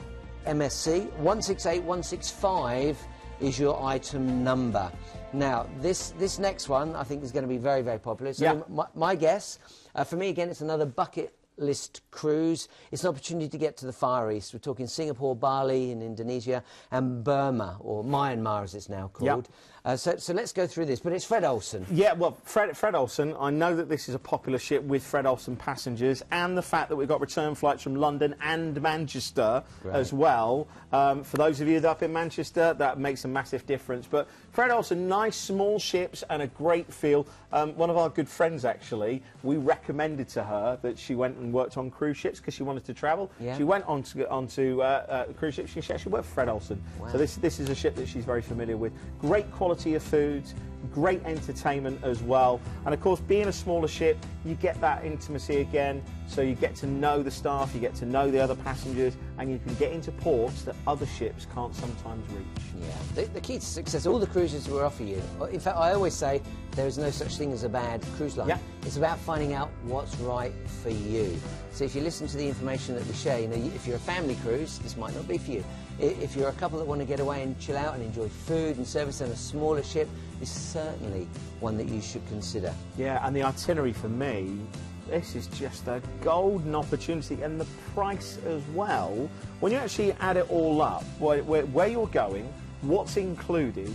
MSC. 168165 is your item number. Now, this next one I think is going to be very, very popular. So my guess, for me again, it's another bucket list cruise. It's an opportunity to get to the Far East. We're talking Singapore, Bali in Indonesia, and Burma, or Myanmar as it's now called. So let's go through this, but it's Fred Olsen. Yeah, well, Fred Olsen, I know that this is a popular ship with Fred Olsen passengers, and the fact that we've got return flights from London and Manchester as well. For those of you that are up in Manchester, that makes a massive difference. But Fred Olsen, nice small ships and a great feel. One of our good friends, actually, we recommended to her that she went and worked on cruise ships because she wanted to travel. She went onto cruise ships. She actually worked for Fred Olsen. So this is a ship that she's very familiar with. Great quality of foods, great entertainment as well, and of course, being a smaller ship, you get that intimacy again, so you get to know the staff, you get to know the other passengers, and you can get into ports that other ships can't sometimes reach. Yeah, the key to success, all the cruises we offer you, in fact I always say there is no such thing as a bad cruise line. It's about finding out what's right for you. So if you listen to the information that we share, you know, if you're a family cruise, this might not be for you. If you're a couple that want to get away and chill out and enjoy food and service on a smaller ship, this is certainly one that you should consider. Yeah, and the itinerary for me, this is just a golden opportunity, and the price as well. When you actually add it all up, where you're going, what's included,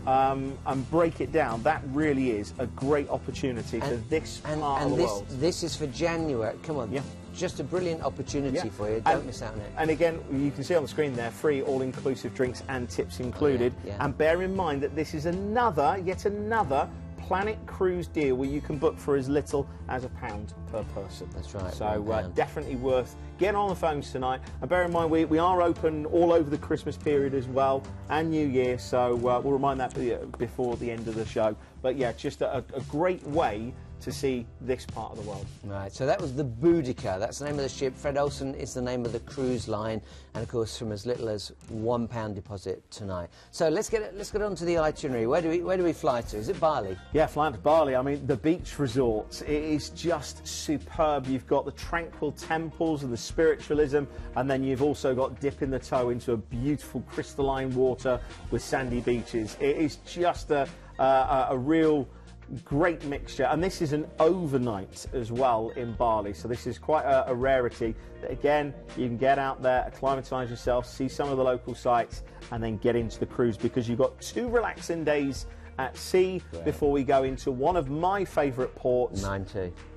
and break it down, that really is a great opportunity for this part of the world. This is for January. Come on. Just a brilliant opportunity for you. Don't miss out on it. And again, you can see on the screen there, free all-inclusive drinks and tips included. And bear in mind that this is yet another Planet Cruise deal where you can book for as little as £1 per person. That's right. So definitely worth getting on the phones tonight. And bear in mind, we are open all over the Christmas period as well, and New Year, so we'll remind that before the end of the show. But yeah, just a great way to see this part of the world. Right, so that was the Boudicca. That's the name of the ship. Fred Olsen is the name of the cruise line, and of course from as little as £1 deposit tonight. So let's get on to the itinerary. Where do we fly to? Is it Bali? Yeah, flying to Bali. I mean, the beach resorts, it is just superb. You've got the tranquil temples and the spiritualism, and then you've also got dipping the toe into a beautiful crystalline water with sandy beaches. It is just a real great mixture, and this is an overnight as well in Bali, so this is quite a rarity. Again, you can get out there, acclimatise yourself, see some of the local sites, and then get into the cruise, because you've got 2 relaxing days at sea before we go into one of my favourite ports,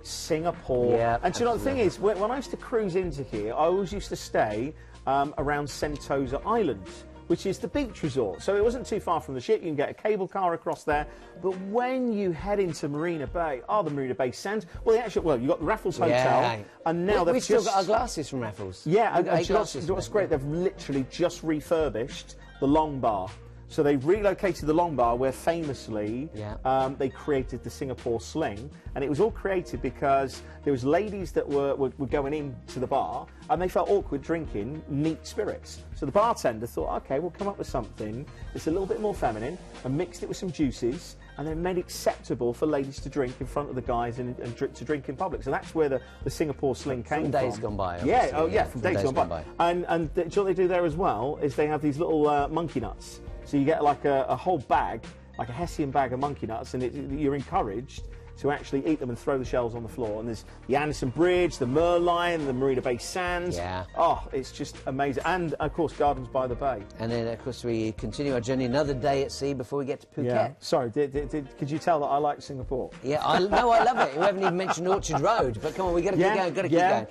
Singapore. And do you know the thing is, when I used to cruise into here, I always used to stay around Sentosa Island, which is the beach resort. So it wasn't too far from the ship. You can get a cable car across there. But when you head into Marina Bay, the Marina Bay Sands, you've got the Raffles Hotel, and now we've still got our glasses from Raffles. Yeah, and what's great, they've literally just refurbished the Long Bar. So they relocated the Long Bar, where famously they created the Singapore Sling, and it was all created because there was ladies that were going into the bar, and they felt awkward drinking neat spirits. So the bartender thought, okay, we'll come up with something that's a little bit more feminine, and mixed it with some juices, and they're made acceptable for ladies to drink in front of the guys and to drink in public. So that's where the Singapore sling came from. From days gone by. Yeah, oh yeah, from days gone by. And do you know what they do there as well? Is they have these little monkey nuts. So you get like a whole bag, like a Hessian bag of monkey nuts, and you're encouraged to actually eat them and throw the shells on the floor. And there's the Anderson Bridge, the Merlion, the Marina Bay Sands. Yeah. Oh, it's just amazing. And, of course, Gardens by the Bay. And then, of course, we continue our journey another day at sea before we get to Phuket. Yeah. Sorry, could you tell that I like Singapore? Yeah, I love it. We haven't even mentioned Orchard Road, but come on, we've got to keep going, keep going.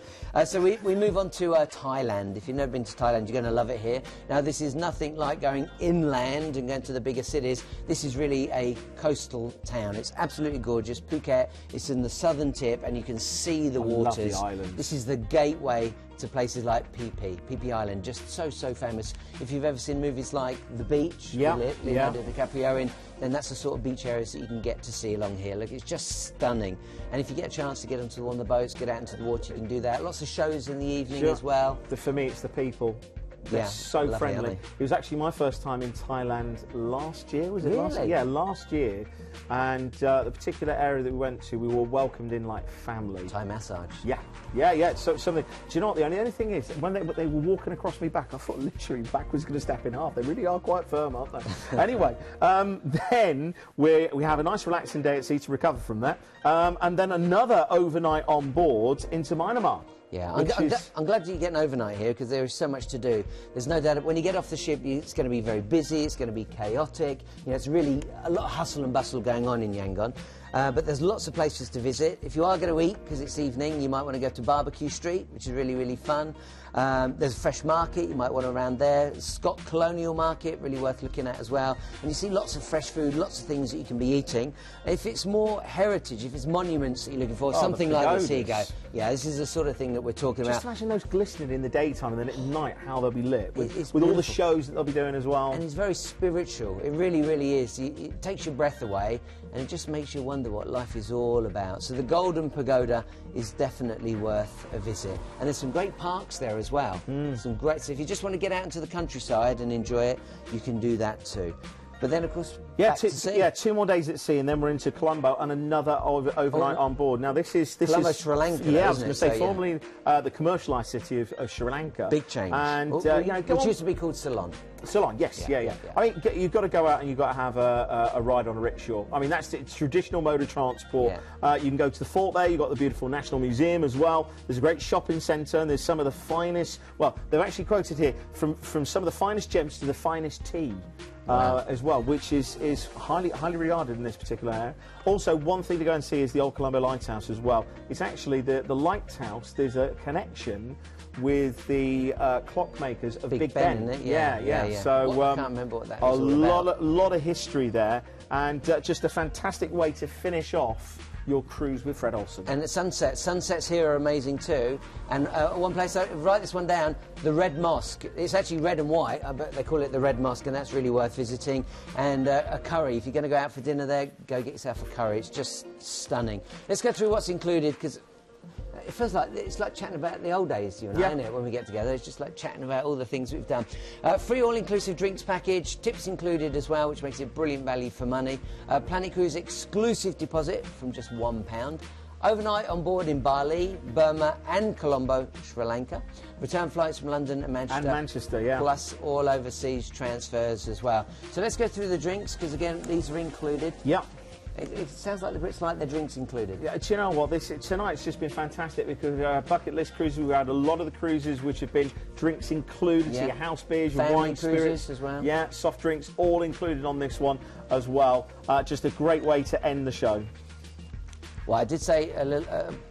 So we move on to Thailand. If you've never been to Thailand, you're going to love it here. Now, this is nothing like going inland and going to the bigger cities. This is really a coastal town. It's absolutely gorgeous. Phuket is in the southern tip, and you can see the waters. Love the island. This is the gateway to places like Phi Island, just so famous. If you've ever seen movies like The Beach, Leonardo DiCaprio in, then that's the sort of beach areas that you can get to see along here. Look, it's just stunning. And if you get a chance to get onto one of the boats, get out into the water, you can do that. Lots of shows in the evening as well. For me, it's the people. They're so friendly. It was actually my first time in Thailand last year, was it? Really? Last year. And the particular area that we went to, we were welcomed in like family. Thai massage. Yeah. So something. Do you know what? The only thing is, when they were walking across me back, I thought literally back was going to step in half. They really are quite firm, aren't they? Anyway, then we have a nice relaxing day at sea to recover from that, and then another overnight on board into Myanmar. Yeah, I'm glad you're getting overnight here because there is so much to do. There's no doubt that when you get off the ship, it's going to be very busy, it's going to be chaotic. You know, it's really a lot of hustle and bustle going on in Yangon. But there's lots of places to visit. If you are going to eat, because it's evening, you might want to go to Barbecue Street, which is really fun. There's a fresh market, you might want to around there. Scott Colonial Market, really worth looking at as well. And you see lots of fresh food, lots of things that you can be eating. If it's more heritage, if it's monuments that you're looking for, something like the Seago. Yeah, this is the sort of thing that we're talking about. Just imagine those glistening in the daytime and then at night how they'll be lit with all the shows that they'll be doing as well. And it's very spiritual. It really is. It takes your breath away and it just makes you wonder what life is all about. So the Golden Pagoda is definitely worth a visit. And there's some great parks there as well. Some great. So if you just want to get out into the countryside and enjoy it, you can do that too. But then, of course, back to sea. 2 more days at sea, and then we're into Colombo and another overnight on board. Now, this is Colombo, Sri Lanka. Yeah, I was going to say, formerly the commercialised city of Sri Lanka. Big change. And which used to be called Ceylon. Ceylon, yes, yeah. I mean, you've got to go out and you've got to have a ride on a rickshaw. I mean, that's the traditional mode of transport. You can go to the fort there. You've got the beautiful National Museum as well. There's a great shopping centre, and there's some of the finest. Well, they've actually quoted here from some of the finest gems to the finest tea. As well, which is highly regarded in this particular area. Also, one thing to go and see is the Old Colombo Lighthouse as well. It's actually the lighthouse. There's a connection with the clockmakers of Big Ben. Isn't it? Yeah. So I can't remember what that is. A lot of history there, and just a fantastic way to finish off your cruise with Fred Olsen. And at sunsets here are amazing too. And one place, write this one down, the Red Mosque. It's actually red and white, but they call it the Red Mosque, and that's really worth visiting. And a curry, if you're going to go out for dinner there, go get yourself a curry. It's just stunning. Let's go through what's included, because it feels like it's like chatting about the old days, you and I, isn't it, when we get together? It's just like chatting about all the things we've done. Free all-inclusive drinks package, tips included as well, which makes it brilliant value for money. Planet Cruise exclusive deposit from just £1. Overnight on board in Bali, Burma and Colombo, Sri Lanka. Return flights from London and Manchester. And Manchester, yeah. Plus all overseas transfers as well. So let's go through the drinks, because again, these are included. Yeah. It sounds like the Brits like their drinks included. Yeah, do you know what? Tonight's just been fantastic, because bucket list cruises, we've had a lot of the cruises which have been drinks included, so your house beers, your wine, spirits as well. Yeah, soft drinks, all included on this one as well. Just a great way to end the show. Well, I did say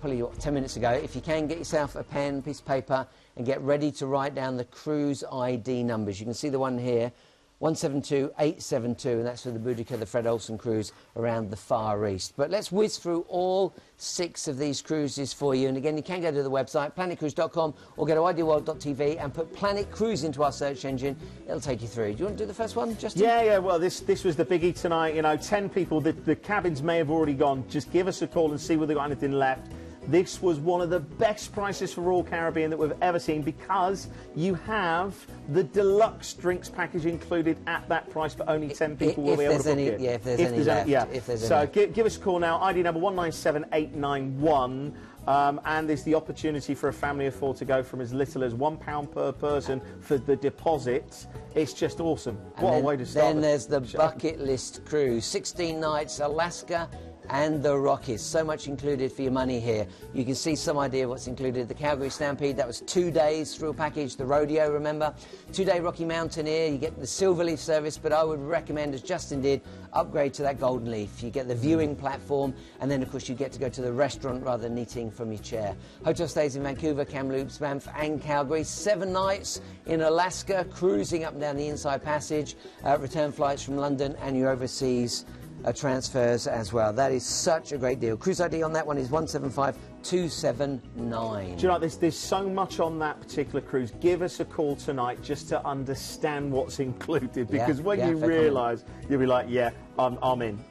probably 10 minutes ago, if you can get yourself a pen, piece of paper, and get ready to write down the cruise ID numbers. You can see the one here. 172872, and that's for the Boudicca, the Fred Olsen cruise around the Far East. But let's whiz through all 6 of these cruises for you. And again, you can go to the website, planetcruise.com, or go to ideaworld.tv and put Planet Cruise into our search engine. It'll take you through. Do you want to do the first one, Justin? Yeah. Well, this was the biggie tonight. You know, 10 people. The cabins may have already gone. Just give us a call and see whether they've got anything left. This was one of the best prices for Royal Caribbean that we've ever seen, because you have the deluxe drinks package included at that price, but only 10 people will be able to book it. Yeah, if there's any left. Yeah. If there's so any. Give us a call now, ID number 197891. And there's the opportunity for a family of 4 to go from as little as £1 per person for the deposit. It's just awesome. What a way to start. Then there's the bucket list cruise, 16 nights, Alaska and the Rockies. So much included for your money here. You can see some idea of what's included. The Calgary Stampede, that was 2 days through a package. The rodeo, remember? 2-day Rocky Mountaineer. You get the Silverleaf service, but I would recommend, as Justin did, upgrade to that Golden Leaf. You get the viewing platform, and then of course you get to go to the restaurant rather than eating from your chair. Hotel stays in Vancouver, Kamloops, Banff and Calgary. 7 nights in Alaska, cruising up and down the Inside Passage. Return flights from London and your overseas transfers as well. That is such a great deal. Cruise ID on that one is 175279. Do you know, there's so much on that particular cruise. Give us a call tonight just to understand what's included, because when you realise, you'll be like, yeah, I'm in.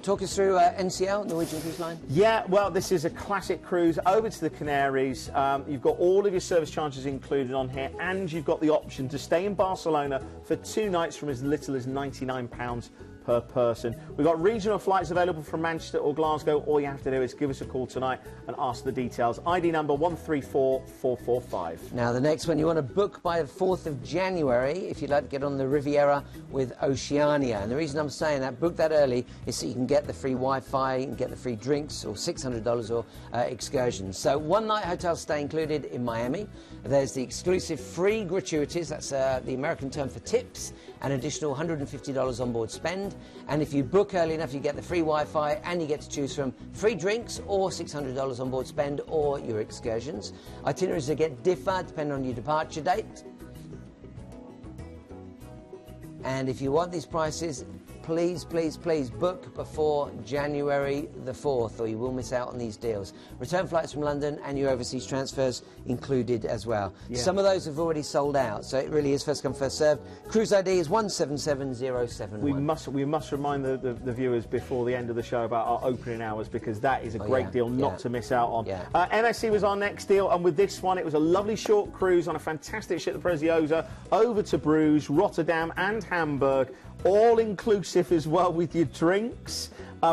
Talk us through NCL, Norwegian Cruise Line. Yeah, well, this is a classic cruise over to the Canaries. You've got all of your service charges included on here, and you've got the option to stay in Barcelona for 2 nights from as little as £99 per person. We've got regional flights available from Manchester or Glasgow. All you have to do is give us a call tonight and ask the details. ID number 134445. Now, the next one, you want to book by the 4th of January if you'd like to get on the Riviera with Oceania. And the reason I'm saying that, book that early, is so you can get the free Wi-Fi, you can get the free drinks, or $600 or excursions. So 1 night hotel stay included in Miami. There's the exclusive free gratuities, that's the American term for tips, an additional $150 on board spend. And if you book early enough, you get the free Wi-Fi, and you get to choose from free drinks or $600 on board spend or your excursions. Itineraries differ depending on your departure date. And if you want these prices, please, please, please book before January the 4th, or you will miss out on these deals. Return flights from London and your overseas transfers included as well. Yeah. Some of those have already sold out, so it really is first come, first served. Cruise ID is 177071. We must remind the viewers before the end of the show about our opening hours, because that is a great deal not to miss out on. Yeah. MSC was our next deal, and with this one, it was a lovely short cruise on a fantastic ship, the Preziosa, over to Bruges, Rotterdam and Hamburg. All inclusive as well with your drinks.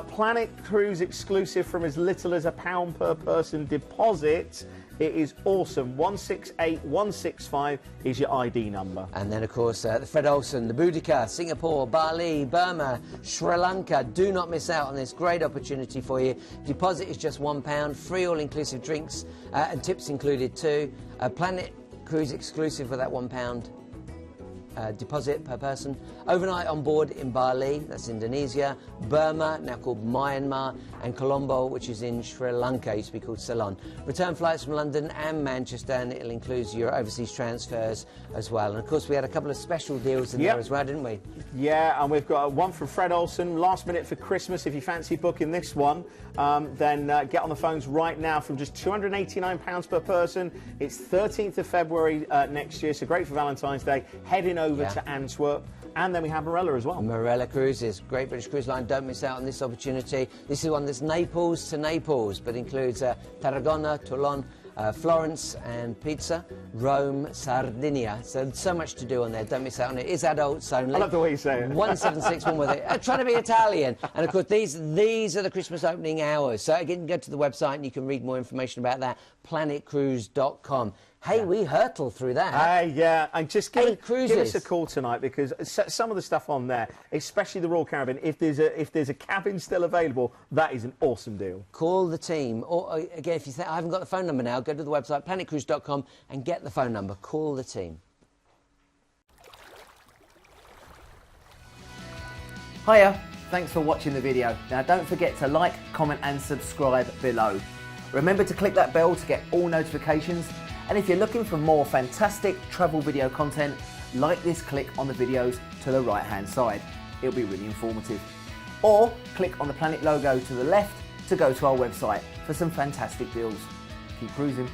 Planet Cruise exclusive from as little as £1 per person deposit. It is awesome. 168165 is your ID number. And then, of course, the Fred Olsen, the Boudicca, Singapore, Bali, Burma, Sri Lanka. Do not miss out on this great opportunity for you. Deposit is just £1. Free all-inclusive drinks and tips included too. Planet Cruise exclusive for that £1 deposit per person. Overnight on board in Bali, that's Indonesia, Burma, now called Myanmar, and Colombo, which is in Sri Lanka, used to be called Ceylon. Return flights from London and Manchester, and it'll include your overseas transfers as well. And of course, we had a couple of special deals in there as well, didn't we? Yeah, and we've got one from Fred Olsen, last minute for Christmas. If you fancy booking this one, then get on the phones right now from just £289 per person. It's 13th of February next year, so great for Valentine's Day. Heading over to Antwerp. And then we have Morella as well. Morella Cruises, Great British Cruise Line. Don't miss out on this opportunity. This is one that's Naples to Naples, but includes Tarragona, Toulon, Florence and Pisa, Rome, Sardinia. So much to do on there. Don't miss out on it. It's adults only. I love the way you say it. 1761 with it. Trying to be Italian. And of course, these are the Christmas opening hours. So again, go to the website and you can read more information about that. planetcruise.com. Hey, we hurtle through that. Yeah, and just give us a call tonight, because some of the stuff on there, especially the Royal Caribbean, if there's a cabin still available, that is an awesome deal. Call the team. Or again, if you think I haven't got the phone number now, go to the website planetcruise.com and get the phone number. Call the team. Hiya, thanks for watching the video. Now don't forget to like, comment and subscribe below. Remember to click that bell to get all notifications. And if you're looking for more fantastic travel video content like this, click on the videos to the right hand side. It'll be really informative. Or click on the Planet logo to the left to go to our website for some fantastic deals. Keep cruising.